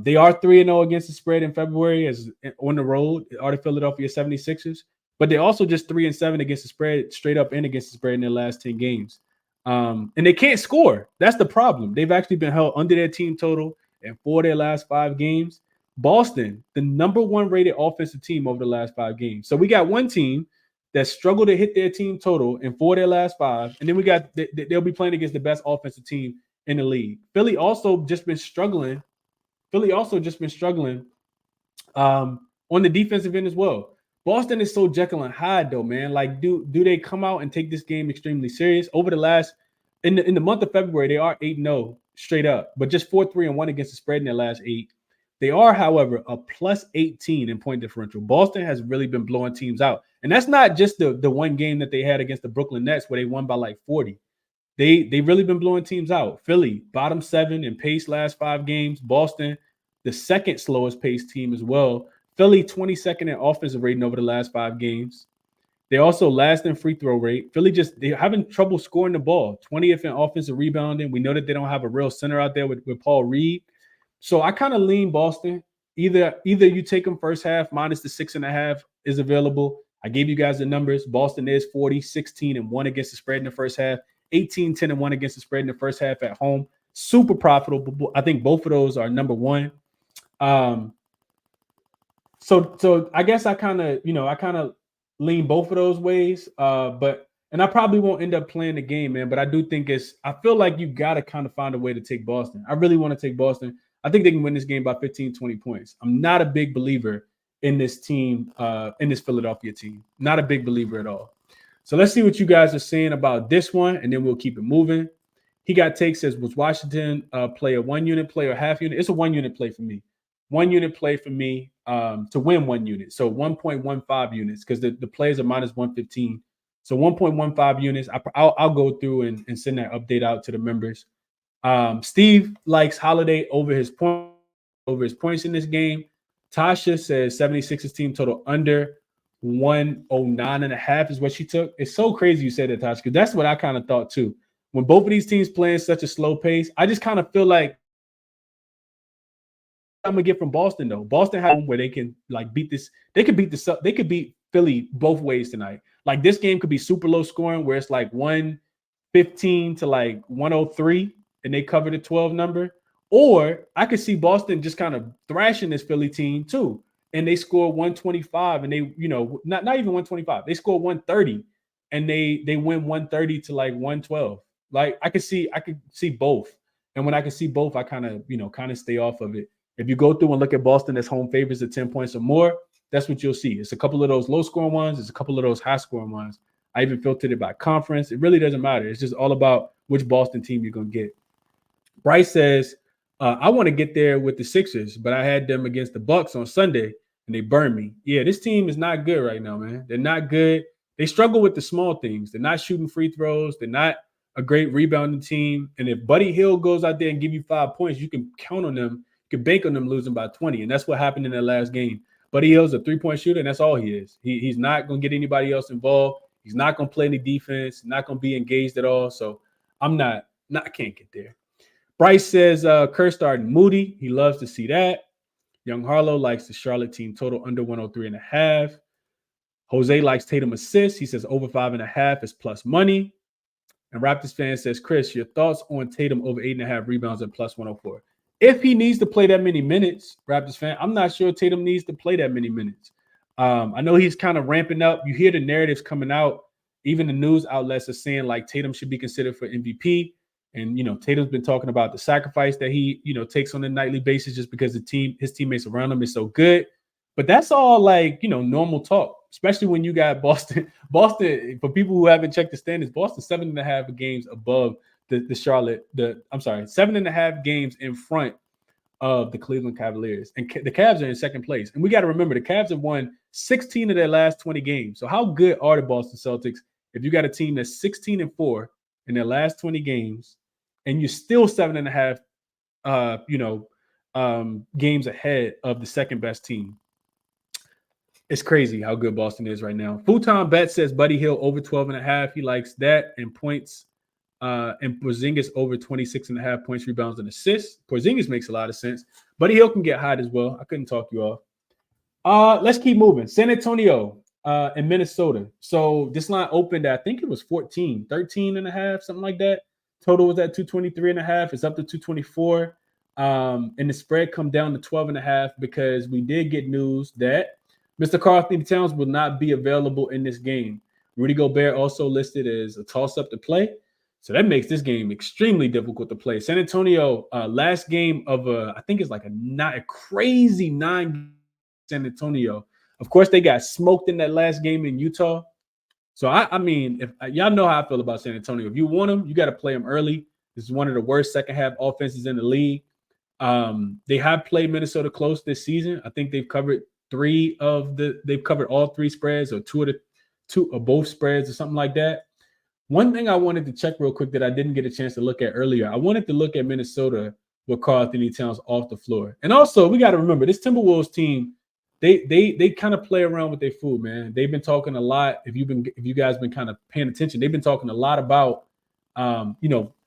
They are 3-0 against the spread in February as on the road are the Philadelphia 76ers, but they're also just 3-7 against the spread, straight up and against the spread in their last 10 games. And they can't score. That's the problem. They've actually been held under their team total in 4 of their last 5 games. Boston, the number 1 rated offensive team over the last 5 games. So we got one team that struggled to hit their team total in 4 of their last 5. And then we got, they'll be playing against the best offensive team in the league. Philly also just been struggling on the defensive end as well. Boston is so Jekyll and Hyde though, man. Like, do they come out and take this game extremely serious? Over the last, in the month of February, they are 8-0 straight up, but just 4-3-1 against the spread in their last 8. They are, however, a plus 18 in point differential. Boston has really been blowing teams out. And that's not just the one game that they had against the Brooklyn Nets where they won by like 40. They really been blowing teams out. Philly, bottom 7 in pace last 5 games. Boston, the second slowest pace team as well. Philly, 22nd in offensive rating over the last 5 games. They're also last in free throw rate. Philly they're having trouble scoring the ball. 20th in offensive rebounding. We know that they don't have a real center out there with Paul Reed. So I kind of lean Boston. Either you take them first half minus the 6.5 is available. I gave you guys the numbers. Boston is 40-16-1 against the spread in the first half. 18-10-1 against the spread in the first half at home. Super profitable. I think both of those are number 1. So I guess I kind of lean both of those ways. And I probably won't end up playing the game, man. But I do think I feel like you got to kind of find a way to take Boston. I really want to take Boston. I think they can win this game by 15, 20 points. I'm not a big believer in this team, in this Philadelphia team. Not a big believer at all. So let's see what you guys are saying about this one, and then we'll keep it moving. He got takes, says, was Washington play a 1-unit play or half unit? It's a 1-unit play for me. 1-unit play for me to win 1 unit. So 1.15 units because the plays are minus 115. So 1.15 units. I'll go through and send that update out to the members. Steve likes Holiday over his points in this game. Tasha says 76ers team total under 109.5 is what she took. It's so crazy you said that, Tasha, because that's what I kind of thought too. When both of these teams playing such a slow pace, I just kind of feel like I'm gonna get from Boston though. Boston has where they can like beat this. They could beat Philly both ways tonight. Like this game could be super low scoring where it's like 115 to like 103 and they cover the 12 number. Or I could see Boston just kind of thrashing this Philly team too. And they score 125 and they, not even 125. They score 130 and they win 130 to like 112. Like I could see both. And when I can see both, I kind of stay off of it. If you go through and look at Boston as home favorites at 10 points or more, that's what you'll see. It's a couple of those low-scoring ones. It's a couple of those high-scoring ones. I even filtered it by conference. It really doesn't matter. It's just all about which Boston team you're going to get. Bryce says, I want to get there with the Sixers, but I had them against the Bucks on Sunday, and they burned me. Yeah, this team is not good right now, man. They're not good. They struggle with the small things. They're not shooting free throws. They're not a great rebounding team. And if Buddy Hield goes out there and give you 5 points, you can count on them you can bank on them losing by 20. And that's what happened in that last game. Buddy Hield's a 3-point shooter, and that's all he is. He's not going to get anybody else involved. He's not going to play any defense, not going to be engaged at all. So I can't get there. Bryce says Kerr starting Moody. He loves to see that. Young Harlow likes the Charlotte team total under 103.5. Jose likes Tatum assists. He says over 5.5 is plus money. And Raptors fan says, Chris, your thoughts on Tatum over 8.5 rebounds and plus 104. If he needs to play that many minutes, Raptors fan, I'm not sure Tatum needs to play that many minutes. I know he's kind of ramping up. You hear the narratives coming out. Even the news outlets are saying like Tatum should be considered for MVP. And, Tatum's been talking about the sacrifice that he, takes on a nightly basis just because his teammates around him is so good. But that's all like, normal talk, especially when you got Boston. Boston, for people who haven't checked the standings, Boston 7.5 games above the Charlotte, 7.5 games in front of the Cleveland Cavaliers. And the Cavs are in second place. And we got to remember, the Cavs have won 16 of their last 20 games. So how good are the Boston Celtics if you got a team that's 16-4 in their last 20 games, and you're still 7.5, games ahead of the second best team? It's crazy how good Boston is right now. Futon Bet says Buddy Hield over 12.5. He likes that, and points. And Porzingis over 26.5 points, rebounds, and assists. Porzingis makes a lot of sense. Buddy Hield can get hot as well. I couldn't talk you off. Let's keep moving. San Antonio and Minnesota. So this line opened at, I think it was 13.5, something like that. Total was at 223.5. It's up to 224. And the spread come down to 12.5 because we did get news that Mr. Karl-Anthony Towns will not be available in this game. Rudy Gobert also listed as a toss-up to play. So that makes this game extremely difficult to play. San Antonio, last game of I think it's like a crazy 9 San Antonio. Of course, they got smoked in that last game in Utah. So, I mean, if y'all know how I feel about San Antonio. If you want them, you got to play them early. This is one of the worst second-half offenses in the league. They have played Minnesota close this season. I think they've covered all 3 spreads, or two or both spreads, or something like that. One thing I wanted to check real quick that I didn't get a chance to look at earlier, I wanted to look at Minnesota with Karl-Anthony Towns off the floor. And also, we got to remember, this Timberwolves team, they kind of play around with their food, man. They've been talking a lot. If you guys been kind of paying attention, they've been talking a lot about,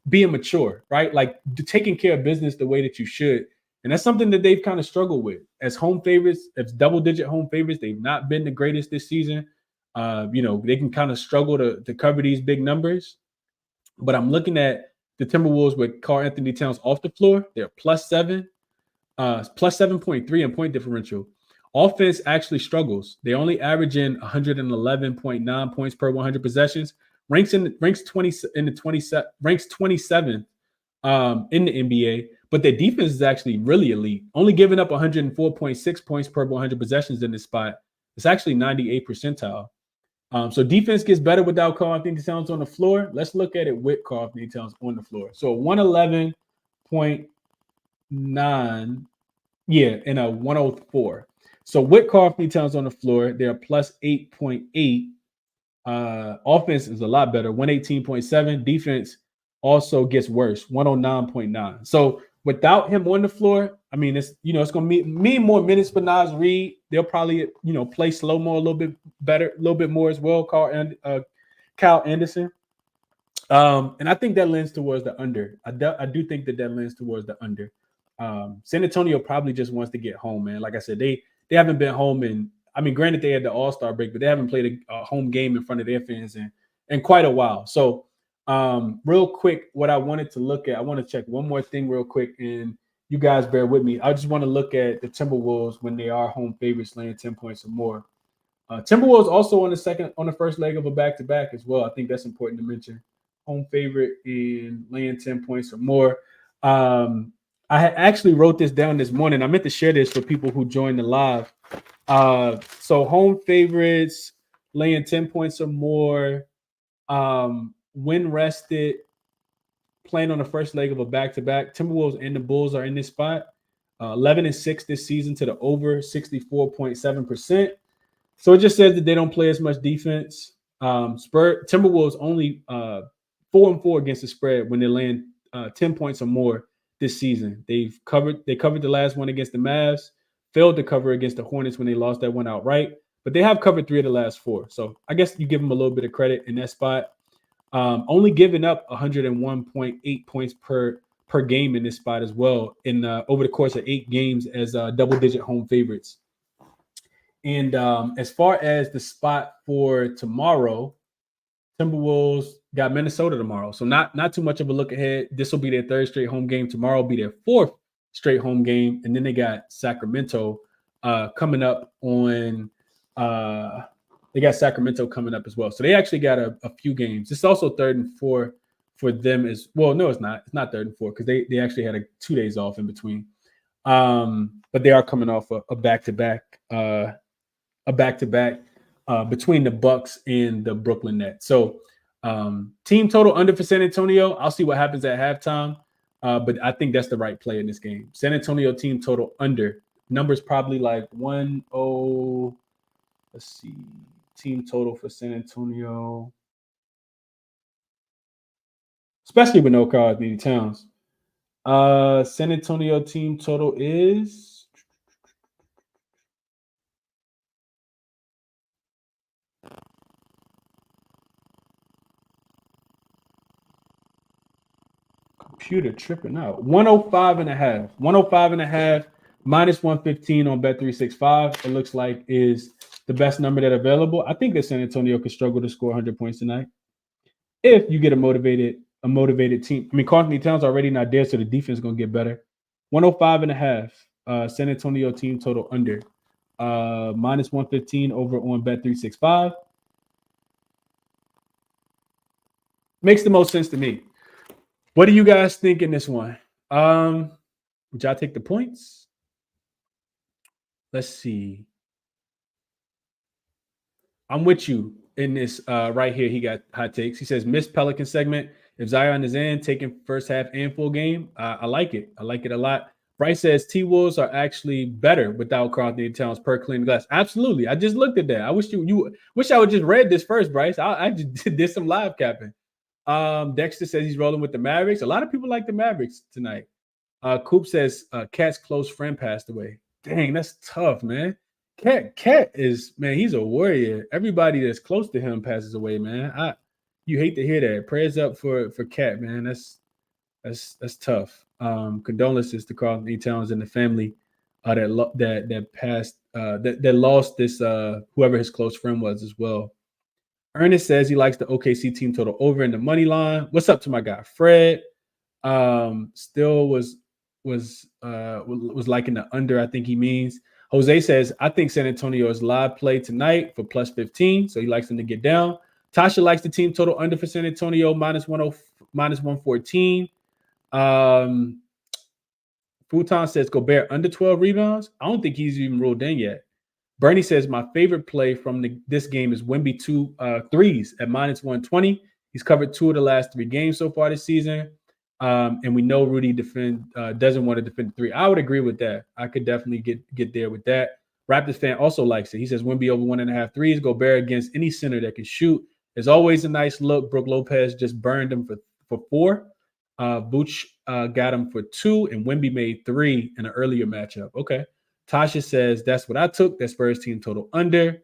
being mature, right? Like taking care of business the way that you should. And that's something that they've kind of struggled with. As home favorites, as double-digit home favorites, they've not been the greatest this season. They can kind of struggle to cover these big numbers. But I'm looking at the Timberwolves with Karl-Anthony Towns off the floor. They're +7, plus 7.3 in point differential. Offense actually struggles. They only average in 111.9 points per 100 possessions. Ranks 27th in the NBA. But their defense is actually really elite. Only giving up 104.6 points per 100 possessions in this spot. It's actually 98th percentile. So defense gets better without Karl-Anthony Towns on the floor. Let's look at it with Karl-Anthony Towns on the floor. So 111.9, and a 104. So with Karl-Anthony Towns on the floor, they're plus 8.8. Offense is a lot better, 118.7. Defense also gets worse, 109.9. So without him on the floor, I mean, it's it's going to mean more minutes for Naz Reid. They'll probably play slow-mo a little bit better, a little bit more as well. Kyle Anderson, and I think that lends towards the under. I do think that lends towards the under. San Antonio probably just wants to get home, man. Like I said, they haven't been home in. I mean, granted they had the All-Star break, but they haven't played a home game in front of their fans in quite a while. So, real quick, what I wanted to look at, I want to check one more thing real quick, and you guys bear with me. I just want to look at the Timberwolves when they are home favorites, laying 10 points or more. Timberwolves also on the first leg of a back-to-back as well. I think that's important to mention. Home favorite in laying 10 points or more. I actually wrote this down this morning. I meant to share this for people who joined the live. So home favorites, laying 10 points or more, when rested, playing on the first leg of a back-to-back. Timberwolves and the Bulls are in this spot. 11-6 this season to the over, 64.7%. So it just says that they don't play as much defense. Timberwolves only 4-4 against the spread when they're laying 10 points or more this season. They covered the last one against the Mavs, failed to cover against the Hornets when they lost that one outright, but they have covered 3 of the last 4. So I guess you give them a little bit of credit in that spot. Only giving up 101.8 points per game in this spot as well in over the course of 8 games as double-digit home favorites. And as far as the spot for tomorrow, Timberwolves got Minnesota tomorrow. So not too much of a look ahead. This will be their 3rd straight home game. Tomorrow will be their 4th straight home game. And then they got Sacramento coming up on they got Sacramento coming up as well. So they actually got a few games. It's also 3rd and 4th for them as well. No, it's not. It's not 3rd and 4th because they actually had 2 days off in between. But they are coming off a back-to-back between the Bucks and the Brooklyn Nets. So team total under for San Antonio. I'll see what happens at halftime. But I think that's the right play in this game. San Antonio team total under. Numbers probably like 1-0. Let's see. Team total for San Antonio. Especially with no Karl-Anthony Towns. San Antonio team total is computer tripping out. 105.5. 105.5 minus 115 on Bet365. It looks like is the best number that's available. I think that San Antonio could struggle to score 100 points tonight. If you get a motivated team. I mean, Karl-Anthony Towns already not there, so the defense is going to get better. 105.5. San Antonio team total under. Minus 115 over on Bet365. Makes the most sense to me. What do you guys think in this one? Would y'all take the points? Let's see. I'm with you in this right here. He got hot takes. He says, missed Pelican segment. If Zion is in, taking first half and full game, I like it. I like it a lot. Bryce says T-Wolves are actually better without Karl-Anthony Towns per clean glass. Absolutely. I just looked at that. I wish you wish I would just read this first, Bryce. I just did some live capping. Dexter says he's rolling with the Mavericks. A lot of people like the Mavericks tonight. Coop says Cat's close friend passed away. Dang, that's tough, man. Cat is, man, he's a warrior. Everybody that's close to him passes away, man. You hate to hear that. Prayers up for Cat, man. That's tough. Condolences to Karl-Anthony Towns and the family that passed that lost this whoever his close friend was as well. Ernest says he likes the OKC team total over in the money line. What's up to my guy Fred? Still was liking the under. I think he means. Jose says I think San Antonio is live play tonight for plus 15, so he likes them to get down. Tasha likes the team total under for San Antonio minus 114. Futon says Gobert under 12 rebounds. I don't think he's even ruled in yet. Bernie says my favorite play from this game is Wemby 2 threes at minus 120. He's covered 2 of the last 3 games so far this season. And we know Rudy doesn't want to defend 3. I would agree with that. I could definitely get there with that. Raptors fan also likes it. He says Wemby over 1.5 threes. Gobert against any center that can shoot. There's always a nice look. Brook Lopez just burned him for 4. Vooch got him for 2, and Wemby made 3 in an earlier matchup. Okay. Tasha says that's what I took. That Spurs team total under.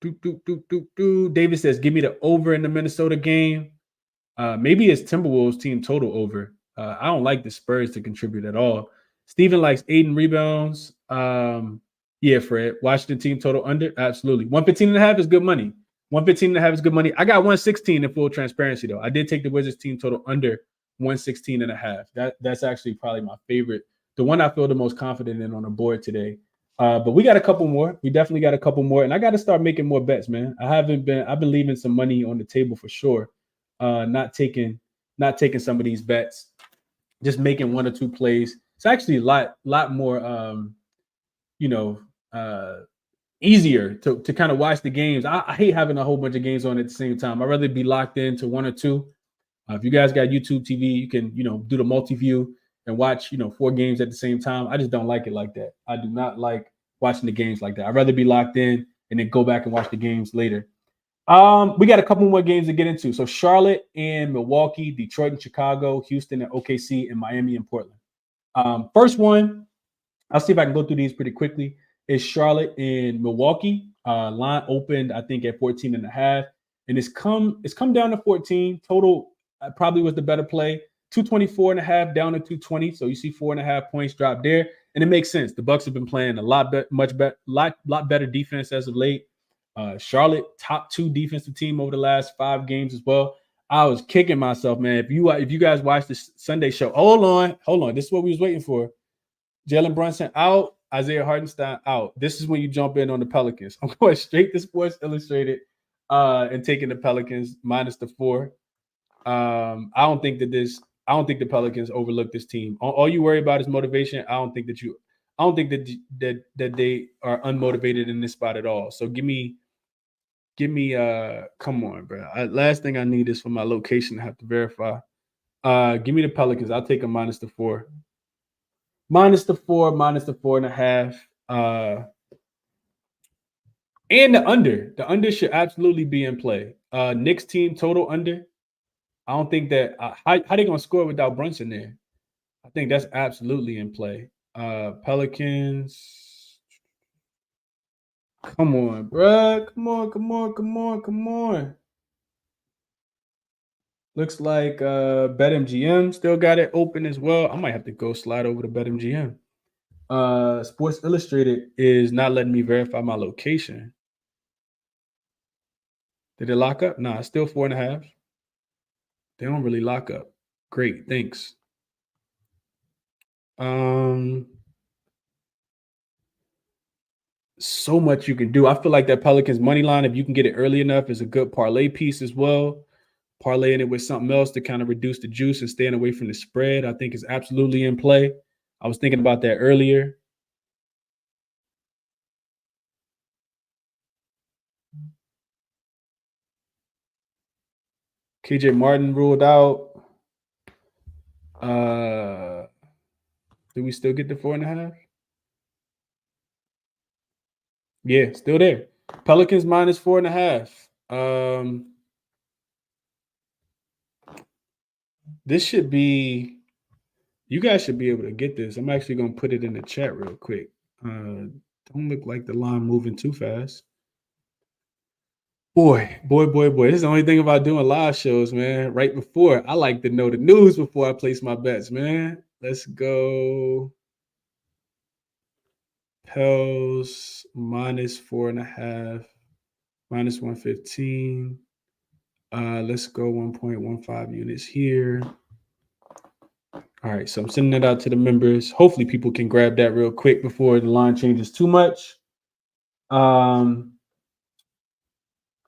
David says give me the over in the Minnesota game. Maybe it's Timberwolves team total over. I don't like the Spurs to contribute at all. Steven likes 8 rebounds. Yeah, Fred. Washington team total under. Absolutely. 115.5 is good money. 115.5 is good money. I got 116 in full transparency, though. I did take the Wizards team total under 116.5. That's actually probably my favorite. The one I feel the most confident in on the board today. But we got a couple more. We definitely got a couple more. And I got to start making more bets, man. I've been leaving some money on the table for sure. Not taking some of these bets, just making 1 or 2 plays. It's actually a lot more easier to kind of watch the games. I hate having a whole bunch of games on at the same time. I'd rather be locked into 1 or 2. If you guys got YouTube TV, you can do the multi-view and watch 4 games at the same time. I just don't like it like that. I do not like watching the games like that. I'd rather be locked in and then go back and watch the games later. We got a couple more games to get into. So Charlotte and Milwaukee, Detroit and Chicago, Houston and OKC, and Miami and Portland. First one, I'll see if I can go through these pretty quickly. Is Charlotte and Milwaukee. Line opened, I think, at 14 and a half. And it's come down to 14. Total probably was the better play. 224 and a half down to 220. So you see 4.5 points drop there. And it makes sense. The Bucks have been playing a lot better defense as of late. Charlotte, top 2 defensive team over the last 5 games as well. I was kicking myself, man. If you guys watched the Sunday show, hold on. This is what we was waiting for. Jalen Brunson out, Isaiah Hartenstein out. This is when you jump in on the Pelicans. I'm going straight to Sports Illustrated and taking the Pelicans minus the 4. I don't think the Pelicans overlook this team. All you worry about is motivation. I don't think that they are unmotivated in this spot at all. So give me come on, bro. Last thing I need is for my location to have to verify. Give me the Pelicans. I'll take a minus the 4. Minus the 4.5. And the under. The under should absolutely be in play. Knicks team total under. I don't think that how they gonna score without Brunson there? I think that's absolutely in play. Pelicans. Come on, bro. Come on. Looks like BetMGM still got it open as well. I might have to go slide over to BetMGM. Sports Illustrated is not letting me verify my location. Did it lock up? Nah, it's still 4.5. They don't really lock up. Great, thanks. So much you can do. I feel like that Pelicans money line, if you can get it early enough, is a good parlay piece as well. Parlaying it with something else to kind of reduce the juice and staying away from the spread, I think is absolutely in play. I was thinking about that earlier. KJ Martin ruled out. Do we still get the 4.5? Yeah, still there. Pelicans minus 4.5. This should be, you guys should be able to get this. I'm actually going to put it in the chat real quick. Don't look like the line moving too fast. Boy. This is the only thing about doing live shows, man. Right before, I like to know the news before I place my bets, man. Let's go. Pels minus 4.5, minus 115. Let's go 1.15 units here. All right, so I'm sending it out to the members. Hopefully people can grab that real quick before the line changes too much. I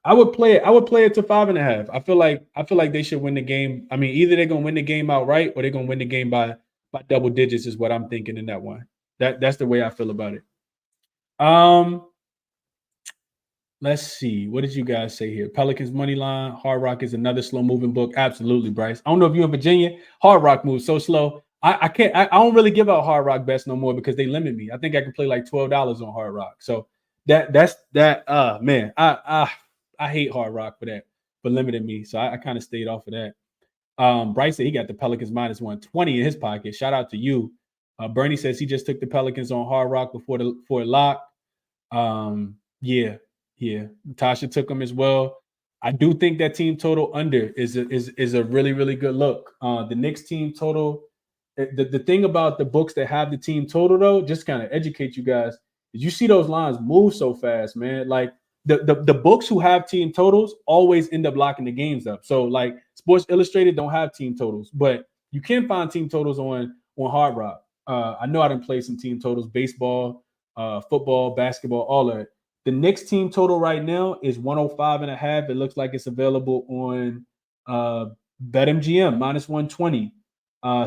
would play it to 5.5. I feel like they should win the game. I mean, either they're gonna win the game outright or they're gonna win the game by double digits, is what I'm thinking in that one. That's the way I feel about it. Let's see. What did you guys say here? Pelicans money line. Hard Rock is another slow moving book. Absolutely, Bryce. I don't know if you're in Virginia. Hard Rock moves so slow. I can't. I don't really give out Hard Rock bets no more because they limit me. I think I can play like $12 on Hard Rock. So that's that. Man, I hate Hard Rock for limiting me. So I kind of stayed off of that. Bryce said he got the Pelicans minus 120 in his pocket. Shout out to you. Bernie says he just took the Pelicans on Hard Rock before it locked. Yeah. Tasha took them as well. I do think that team total under is a really, really good look. The Knicks team total. The thing about the books that have the team total, though, just kind of educate you guys, is you see those lines move so fast, man. Like the books who have team totals always end up locking the games up. So like Sports Illustrated don't have team totals, but you can find team totals on Hard Rock. I know I didn't play some team totals, baseball, football, basketball, all of it. The Knicks team total right now is 105.5. It looks like it's available on BetMGM minus 120.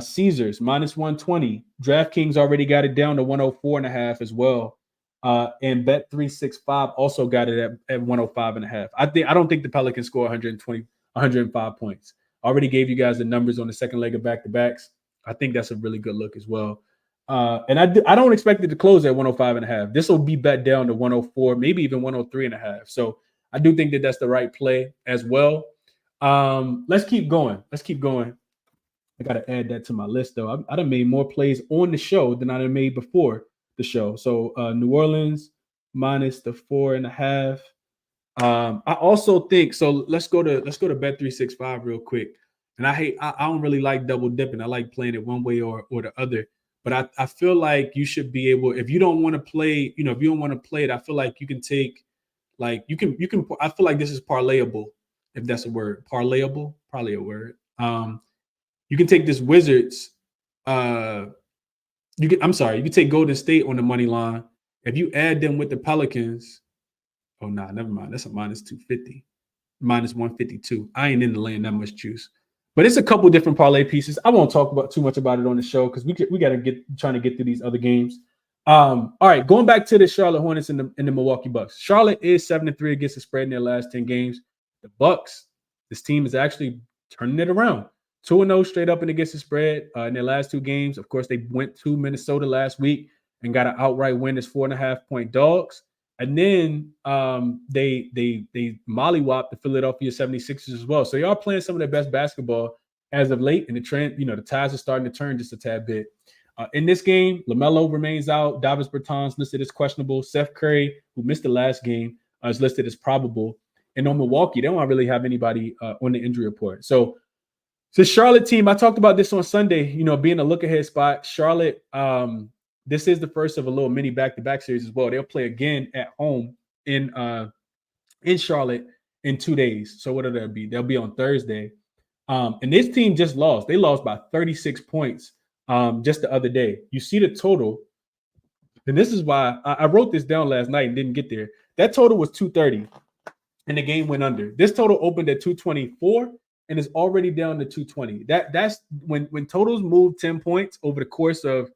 Caesars minus 120. DraftKings already got it down to 104.5 as well. And Bet365 also got it at 105.5. I don't think the Pelicans score 105 points. I already gave you guys the numbers on the second leg of back-to-backs. I think that's a really good look as well. And I don't expect it to close at 105.5. This will be bet down to 104, maybe even 103.5. So I do think that that's the right play as well. Let's keep going. I got to add that to my list, though. I done made more plays on the show than I done made before the show. So New Orleans minus the 4.5. I also think so. Let's go to Bet365 real quick. And I don't really like double dipping. I like playing it one way or the other. But I feel like you should be able, if you don't want to play, if you don't want to play it, I feel like you can take, like you can. I feel like this is parlayable, if that's a word. Parlayable, probably a word. You can take this Wizards. You can take Golden State on the money line. If you add them with the Pelicans, oh nah, never mind. That's a minus 250, minus 152. I ain't in the laying that much juice. But it's a couple different parlay pieces. I won't talk about too much about it on the show because we got to trying to get through these other games. All right, going back to the Charlotte Hornets and the Milwaukee Bucks. Charlotte is 7-3 against the spread in their last 10 games. The Bucks, this team is actually turning it around. 2-0 straight up and against the spread in their last 2 games. Of course, they went to Minnesota last week and got an outright win as 4.5-point dogs. And then they mollywopped the Philadelphia 76ers as well. So they are playing some of their best basketball as of late. And the trend, the tides are starting to turn just a tad bit. In this game, LaMelo remains out. Davis Bertans listed as questionable. Seth Curry, who missed the last game, is listed as probable. And on Milwaukee, they don't really have anybody on the injury report. So the Charlotte team, I talked about this on Sunday, being a look-ahead spot. Charlotte, this is the first of a little mini back-to-back series as well. They'll play again at home in Charlotte in 2 days. So what will that be? They'll be on Thursday. And this team just lost. They lost by 36 points just the other day. You see the total. And this is why I wrote this down last night and didn't get there. That total was 230, and the game went under. This total opened at 224 and is already down to 220. That's when totals move 10 points over the course of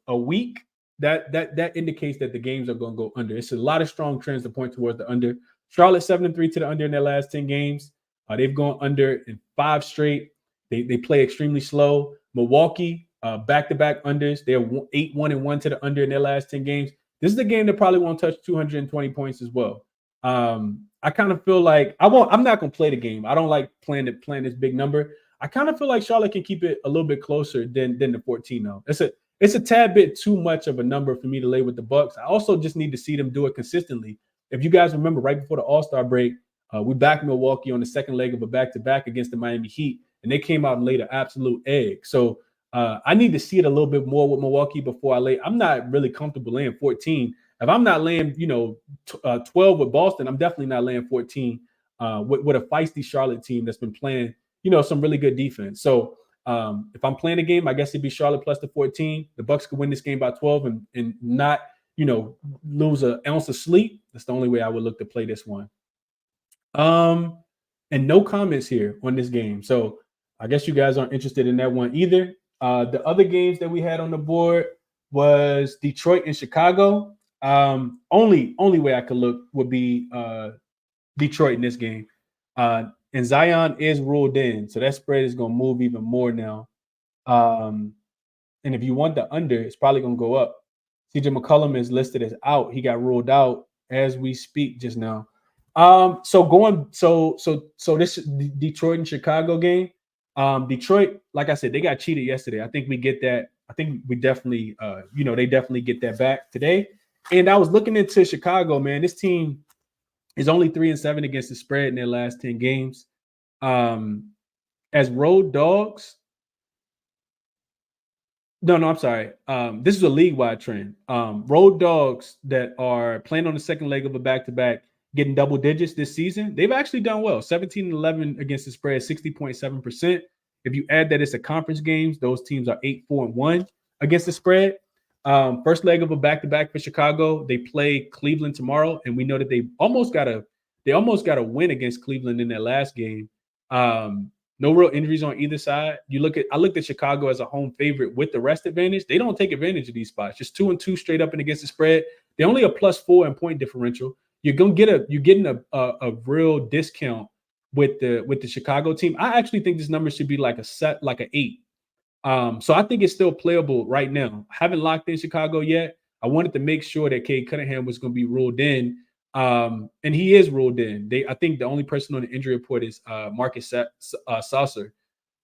a week, that indicates that the games are going to go under. It's a lot of strong trends to point towards the under. Charlotte 7-3 to the under in their last 10 games. They've gone under in 5 straight. They play extremely slow. Milwaukee, back-to-back unders. They're 8-1-1 to the under in their last 10 games. This is a game that probably won't touch 220 points as well. I kind of feel like I'm not going to play the game. I don't like playing this big number. I kind of feel like Charlotte can keep it a little bit closer than the 14 though. It's a tad bit too much of a number for me to lay with the Bucks. I also just need to see them do it consistently. If you guys remember, right before the All-Star break, we backed Milwaukee on the second leg of a back-to-back against the Miami Heat, and they came out and laid an absolute egg. So I need to see it a little bit more with Milwaukee before I lay. I'm not really comfortable laying 14. If I'm not laying, 12 with Boston, I'm definitely not laying 14 with a feisty Charlotte team that's been playing, some really good defense. So if I'm playing a game, I guess it'd be Charlotte plus the 14. The Bucks could win this game by 12 and not, lose an ounce of sleep. That's the only way I would look to play this one. And no comments here on this game. So I guess you guys aren't interested in that one either. The other games that we had on the board was Detroit and Chicago. Only way I could look would be Detroit in this game. And Zion is ruled in, so that spread is going to move even more now. And if you want the under, it's probably going to go up. CJ McCollum is listed as out. He got ruled out as we speak just now. So this Detroit and Chicago game. Detroit, like I said, they got cheated yesterday. I think we get that. I think we definitely, they definitely get that back today. And I was looking into Chicago, man. This team is only 3-7 against the spread in their last 10 games. As road dogs. No, I'm sorry. This is a league-wide trend. Road dogs that are playing on the second leg of a back-to-back, getting double digits this season, they've actually done well. 17-11 against the spread, 60.7%. If you add that it's a conference games, those teams are 8-4-1 against the spread. First leg of a back-to-back for Chicago. They play Cleveland tomorrow, and we know that they almost got a win against Cleveland in their last game. No real injuries on either side. I looked at Chicago as a home favorite with the rest advantage. They don't take advantage of these spots. Just 2-2 straight up and against the spread. They're only a +4 in point differential. You're getting a real discount with the Chicago team. I actually think this number should be like an 8. So I think it's still playable right now. I haven't locked in Chicago yet. I wanted to make sure that Cade Cunningham was going to be ruled in And he is ruled in. I think the only person on the injury report is Marcus Saucer.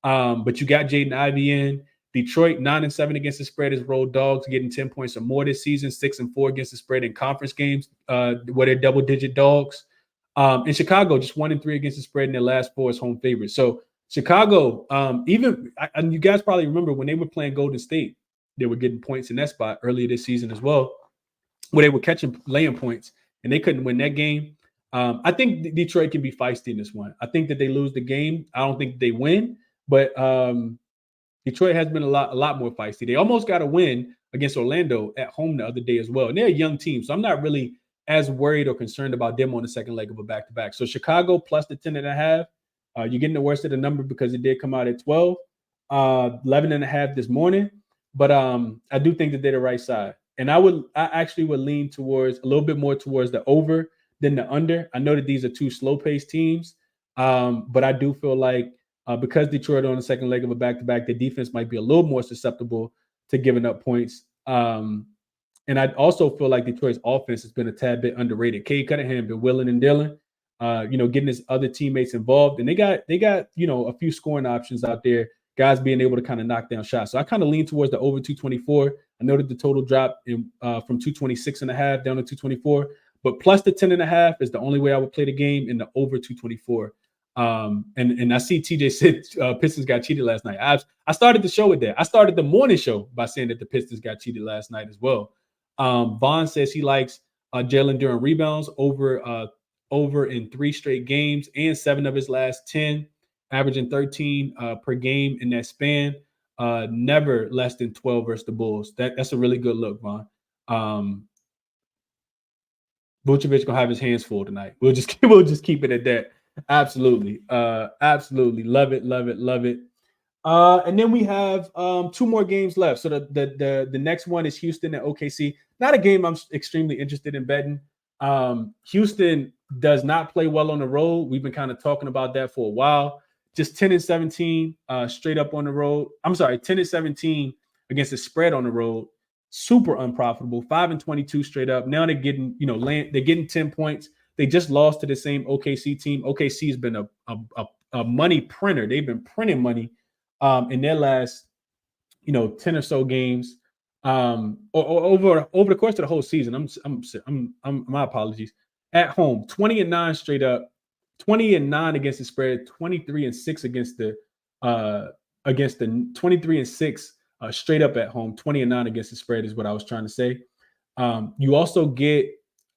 But you got Jaden Ivey in. Detroit 9-7 against the spread as road dogs, getting 10 points or more this season. 6-4 against the spread in conference games, where they're double-digit dogs. In Chicago, just 1-3 against the spread in their last 4 as home favorites. So Chicago, and you guys probably remember when they were playing Golden State, they were getting points in that spot earlier this season as well, where they were laying points, and they couldn't win that game. I think Detroit can be feisty in this one. I think that they lose the game. I don't think they win, but Detroit has been a lot more feisty. They almost got a win against Orlando at home the other day as well. And they're a young team, so I'm not really as worried or concerned about them on the second leg of a back-to-back. So Chicago plus the 10.5. You're getting the worst of the number because it did come out at 12, 11.5 this morning. But I do think that they're the right side. And I actually would lean towards a little bit more towards the over than the under. I know that these are two slow-paced teams, but I do feel like because Detroit on the second leg of a back-to-back, the defense might be a little more susceptible to giving up points. And I also feel like Detroit's offense has been a tad bit underrated. Cade Cunningham been willing and dealing, getting his other teammates involved. And they got a few scoring options out there, guys being able to kind of knock down shots. So I kind of lean towards the over 224. I know that the total dropped from 226.5 down to 224, but plus the 10.5 is the only way I would play the game in the over 224. And I see TJ said Pistons got cheated last night. I started the show with that. I started the morning show by saying that the Pistons got cheated last night as well. Vaughn says he likes Jalen Duren rebounds over in 3 straight games and 7 of his last 10, averaging 13 per game in that span. Never less than 12 versus the Bulls. That's a really good look, Vaughn. Vucevic gonna have his hands full tonight. We'll just keep it at that. Absolutely. Absolutely. Love it. And then we have 2 more games left. So the next one is Houston and OKC. Not a game I'm extremely interested in betting. Houston does not play well on the road. We've been kind of talking about that for a while. Just 10-17 straight up on the road. 10-17 against the spread on the road. Super unprofitable. 5-22 straight up. Now they're getting, they're getting 10 points. They just lost to the same OKC team. OKC has been a money printer. They've been printing money in their last, 10 or so games. Over the course of the whole season. My apologies. At home, 20-9 straight up, 20-9 against the spread, 23-6 against the 23-6 straight up at home, 20-9 against the spread is what I was trying to say. You also get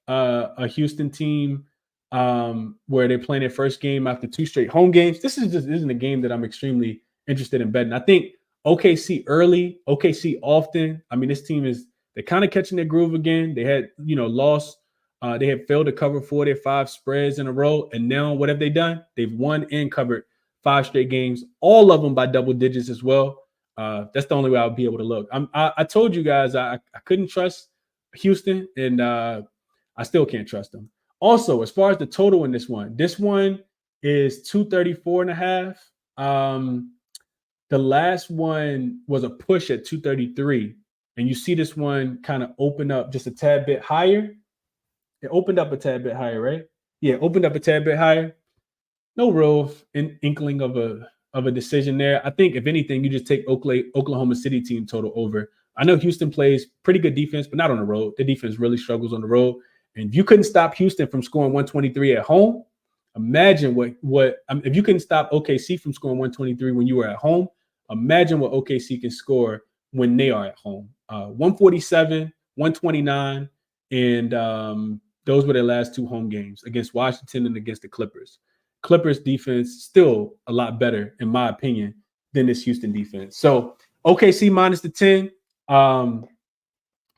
a Houston team where they're playing their first game after 2 straight home games. This isn't a game that I'm extremely interested in betting. I think OKC early, OKC often. I mean, this team they're kind of catching their groove again. They had, lost. They had failed to cover 4 of their 5 spreads in a row. And now what have they done? They've won and covered 5 straight games, all of them by double digits as well. That's the only way I'll be able to look. I told you guys I couldn't trust Houston, and I still can't trust them. Also, as far as the total in this one is 234.5. The last one was a push at 233, and you see this one kind of open up just a tad bit higher. It opened up a tad bit higher, right? Yeah, opened up a tad bit higher. No real inkling of a decision there. I think if anything, you just take Oklahoma City team total over. I know Houston plays pretty good defense, but not on the road. The defense really struggles on the road. And if you couldn't stop Houston from scoring 123 at home, imagine what if you couldn't stop OKC from scoring 123 when you were at home. Imagine what OKC can score when they are at home. 147, 129, and those were their last 2 home games against Washington and against the Clippers. Clippers defense still a lot better, in my opinion, than this Houston defense. So OKC minus the 10.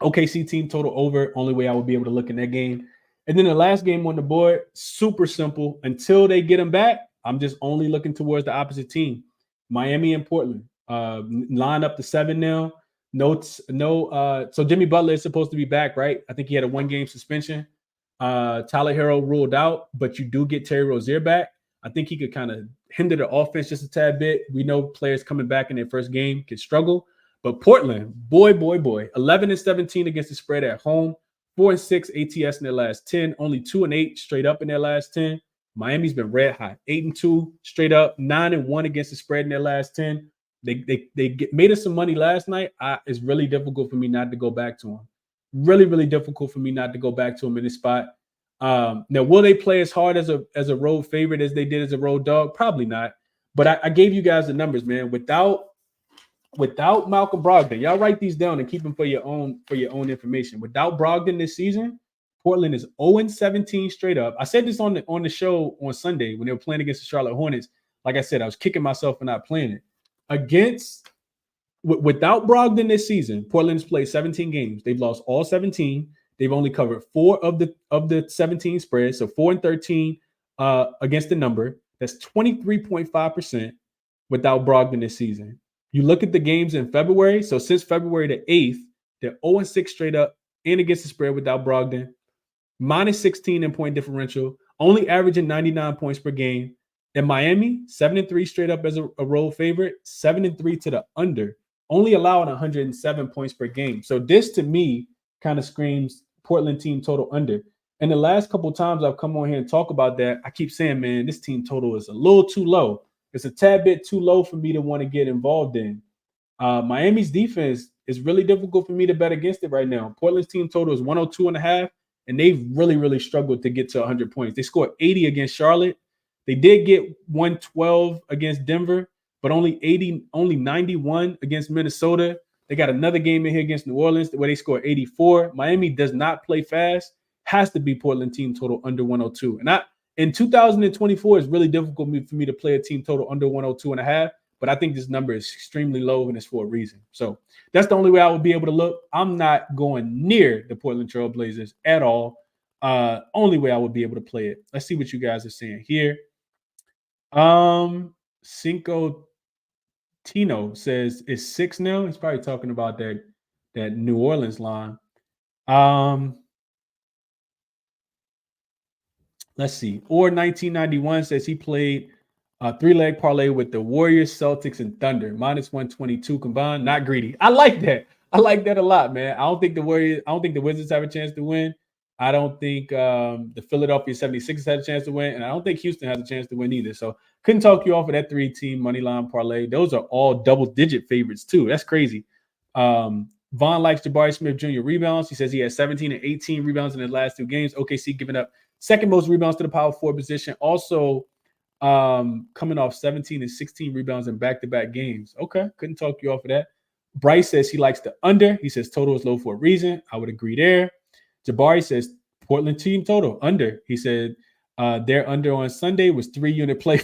OKC team total over. Only way I would be able to look in that game. And then the last game on the board, super simple. Until they get them back, I'm just only looking towards the opposite team. Miami and Portland. Line up to 7 now. So Jimmy Butler is supposed to be back, right? I think he had a 1-game suspension. Tyler Hero ruled out, but you do get Terry Rozier back. I think he could kind of hinder the offense just a tad bit. We know players coming back in their first game can struggle. But Portland, boy, 11-17 against the spread at home, 4-6 ATS in their last 10, only 2-8 straight up in their last 10. Miami's been red hot, 8-2 straight up, 9-1 against the spread in their last 10. They made us some money last night. It's really difficult for me not to go back to them. Really, really difficult for me not to go back to them in this spot. Now, will they play as hard as a road favorite as they did as a road dog? Probably not. But I gave you guys the numbers, man. Without Malcolm Brogdon, y'all write these down and keep them for your own information. Without Brogdon this season, Portland is 0-17 straight up. I said this on the show on Sunday when they were playing against the Charlotte Hornets. Like I said, I was kicking myself for not playing it. Without Brogdon this season, Portland's played 17 games. They've lost all 17. They've only covered 4 of the 17 spreads, so 4-13 against the number. That's 23.5% without Brogdon this season. You look at the games in February. So since February the 8th, they're 0-6 straight up and against the spread without Brogdon. -16 in point differential, only averaging 99 points per game. In Miami, 7-3 straight up as a road favorite, 7-3 to the under, only allowing 107 points per game. So this to me kind of screams Portland team total under. And the last couple of times I've come on here and talk about that, I keep saying, man, this team total is a little too low. It's a tad bit too low for me to want to get involved in. Miami's defense is really difficult for me to bet against it right now. Portland's team total is 102.5, and they've really, really struggled to get to 100 points. They scored 80 against Charlotte. They did get 112 against Denver, but only 91 against Minnesota. They got another game in here against New Orleans where they scored 84. Miami does not play fast. Has to be Portland team total under 102. And in 2024, it's really difficult for me to play a team total under 102.5. But I think this number is extremely low, and it's for a reason. So that's the only way I would be able to look. I'm not going near the Portland Trail Blazers at all. Only way I would be able to play it. Let's see what you guys are saying here. Cinco Tino says it's 6 now. He's probably talking about that New Orleans line. Let's see. Or 1991 says he played a 3-leg parlay with the Warriors, Celtics, and Thunder, -122 combined. Not greedy. I like that. I like that a lot, man. I don't think the Wizards have a chance to win. I don't think the Philadelphia 76ers had a chance to win, and I don't think Houston has a chance to win either. So couldn't talk you off of that 3-team money line parlay. Those are all double-digit favorites too. That's crazy. Vaughn likes Jabari Smith Jr. rebounds. He says he has 17 and 18 rebounds in his last 2 games. OKC giving up second most rebounds to the power forward position. Also coming off 17 and 16 rebounds in back-to-back games. Okay, couldn't talk you off of that. Bryce says he likes the under. He says total is low for a reason. I would agree there. Jabari says Portland team total under. He said their under on Sunday was 3-unit play.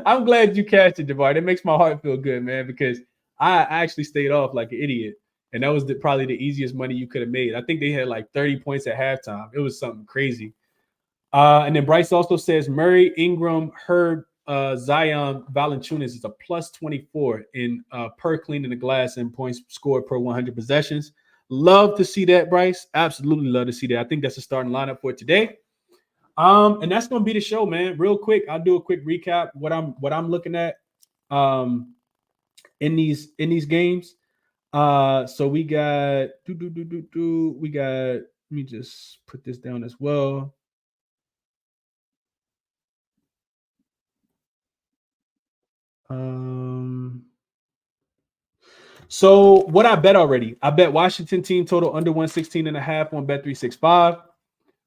I'm glad you cashed it, Jabari. That makes my heart feel good, man, because I actually stayed off like an idiot. And that was probably the easiest money you could have made. I think they had like 30 points at halftime. It was something crazy. And then Bryce also says Murray, Ingram, Herb, Zion, Valanciunas is a +24 in per cleaning the glass and points scored per 100 possessions. Love to see that, Bryce. Absolutely love to see that. I think that's the starting lineup for today. And that's going to be the show, man. Real quick, I'll do a quick recap what I'm looking at in these games. So we got we got, let me just put this down as well. So what I bet already, I bet Washington team total under 116.5 on Bet365.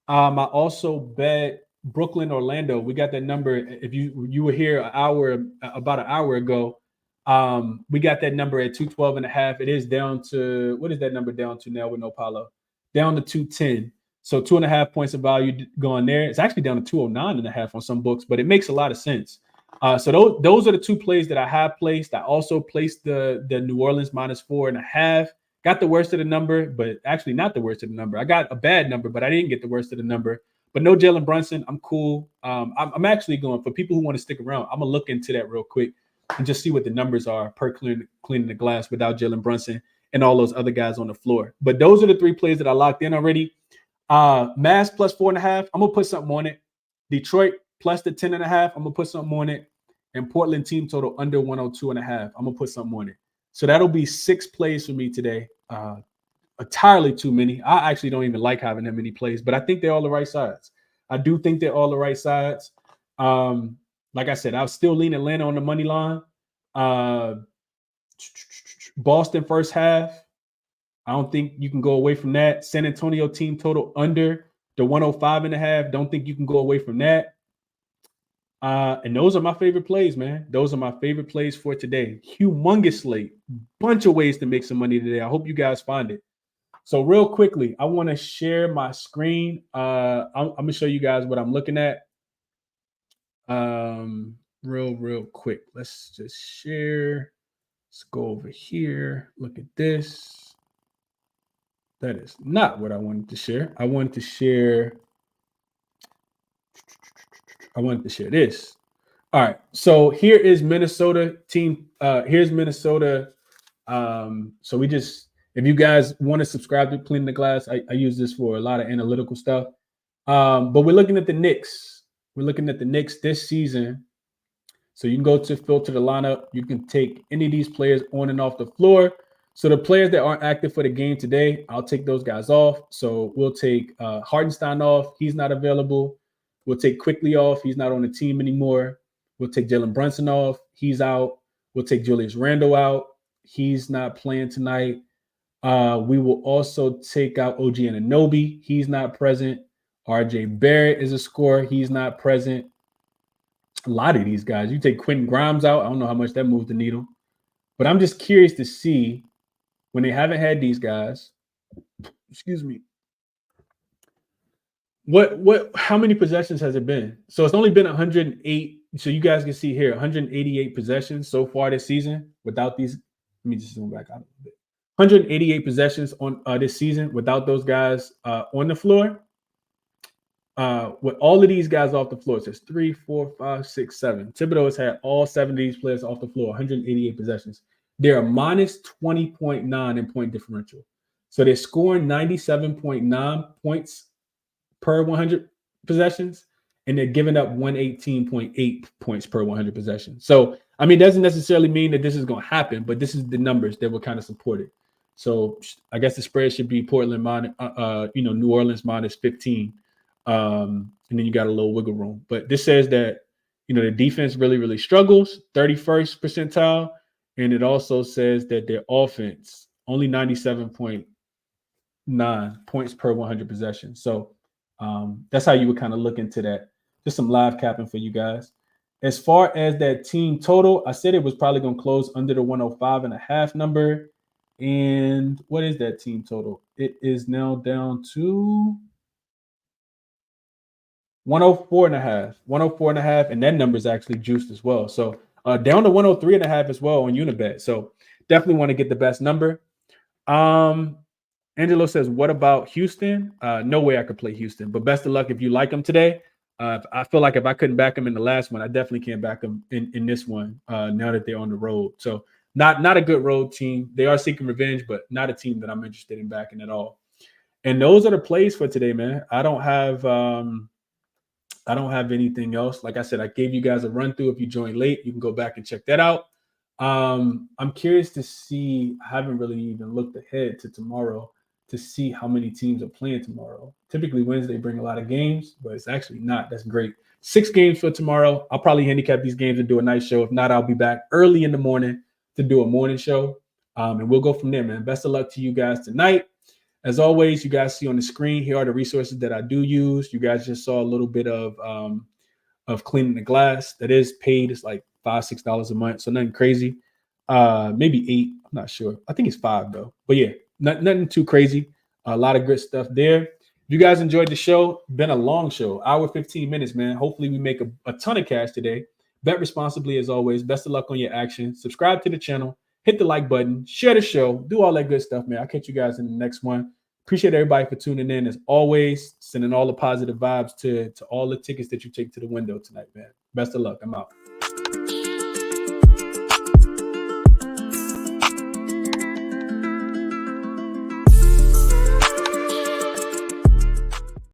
I also bet Brooklyn, Orlando. We got that number. If you were here about an hour ago, we got that number at 212.5. It is down to, what is that number down to now with no Paulo? Down to 210. So 2.5 points of value going there. It's actually down to 209.5 on some books, but it makes a lot of sense. So those are the 2 plays that I have placed. I also placed the New Orleans -4.5. Got the worst of the number, but actually not the worst of the number. I got a bad number, but I didn't get the worst of the number. But no Jalen Brunson. I'm cool. I'm actually going, for people who want to stick around, I'm going to look into that real quick and just see what the numbers are per cleaning the glass without Jalen Brunson and all those other guys on the floor. But those are the 3 plays that I locked in already. Mass +4.5. I'm going to put something on it. Detroit plus the 10.5. I'm going to put something on it. And Portland team total under 102.5. I'm going to put something on it. So that'll be 6 plays for me today. entirely too many. I actually don't even like having that many plays, but I think they're all the right sides. I do think they're all the right sides. Like I said, I'll still lean Atlanta on the money line. Boston first half. I don't think you can go away from that. San Antonio team total under the 105.5. Don't think you can go away from that. And those are my favorite plays, man. Those are my favorite plays for today. Humongous slate. Bunch of ways to make some money today. I hope you guys find it. So real quickly, I want to share my screen. I'm going to show you guys what I'm looking at. Real quick. Let's just share. Let's go over here. Look at this. That is not what I wanted to share. I wanted to share this. All right. So here is Minnesota team. Here's Minnesota. So we just, if you guys want to subscribe to Clean the Glass, I use this for a lot of analytical stuff. But we're looking at the Knicks. We're looking at the Knicks this season. So you can go to filter the lineup. You can take any of these players on and off the floor. So the players that aren't active for the game today, I'll take those guys off. So we'll take Hartenstein off. He's not available. We'll take Quickly off. He's not on the team anymore. We'll take Jalen Brunson off. He's out. We'll take Julius Randle out. He's not playing tonight. We will also take out OG Anunoby. He's not present. RJ Barrett is a scorer. He's not present. A lot of these guys. You take Quentin Grimes out. I don't know how much that moved the needle. But I'm just curious to see when they haven't had these guys. Excuse me. How many possessions has it been? So it's only been 108. So you guys can see here 188 possessions so far this season without these. Let me just zoom back out a little bit. 188 possessions on this season without those guys on the floor. With all of these guys off the floor, it says 3, 4, 5, 6, 7. Thibodeau has had all 7 of these players off the floor, 188 possessions. They're a minus 20.9 in point differential. So they're scoring 97.9 points per 100 possessions, and they're giving up 118.8 points per 100 possessions. So, I mean, it doesn't necessarily mean that this is going to happen, but this is the numbers that will kind of support it. So I guess the spread should be Portland New Orleans minus 15. And then you got a little wiggle room. But this says that, the defense really, really struggles, 31st percentile. And it also says that their offense, only 97.9 points per 100 possessions. So that's how you would kind of look into that. Just some live capping for you guys. As far as that team total, I said it was probably going to close under the 105.5 number. And what is that team total? It is now down to 104.5. 104.5, and that number is actually juiced as well. So down to 103.5 as well on Unibet. So definitely want to get the best number. Angelo says, what about Houston? No way I could play Houston, but best of luck if you like them today. I feel like if I couldn't back them in the last one, I definitely can't back them in this one now that they're on the road. So not a good road team. They are seeking revenge, but not a team that I'm interested in backing at all. And those are the plays for today, man. I don't have anything else. Like I said, I gave you guys a run through. If you joined late, you can go back and check that out. I'm curious to see. I haven't really even looked ahead to tomorrow to see how many teams are playing tomorrow. Typically Wednesday bring a lot of games, but it's actually not. That's great. 6 games for tomorrow. I'll probably handicap these games and do a night show. If not, I'll be back early in the morning to do a morning show. And we'll go from there, man. Best of luck to you guys tonight. As always, you guys see on the screen, here are the resources that I do use. You guys just saw a little bit of cleaning the glass. That is paid. It's like $5, $6 a month. So nothing crazy. Maybe $8. I'm not sure. I think it's $5 though. But yeah, nothing too crazy. A lot of good stuff there. If you guys enjoyed the show, been a long show, hour 15 minutes, man. Hopefully we make a ton of cash today. Bet responsibly as always. Best of luck on your action. Subscribe to the channel. Hit the like button. Share the show. Do all that good stuff, man. I'll catch you guys in the next one. Appreciate everybody for tuning in. As always, sending all the positive vibes to all the tickets that you take to the window tonight, man. Best of luck. I'm out.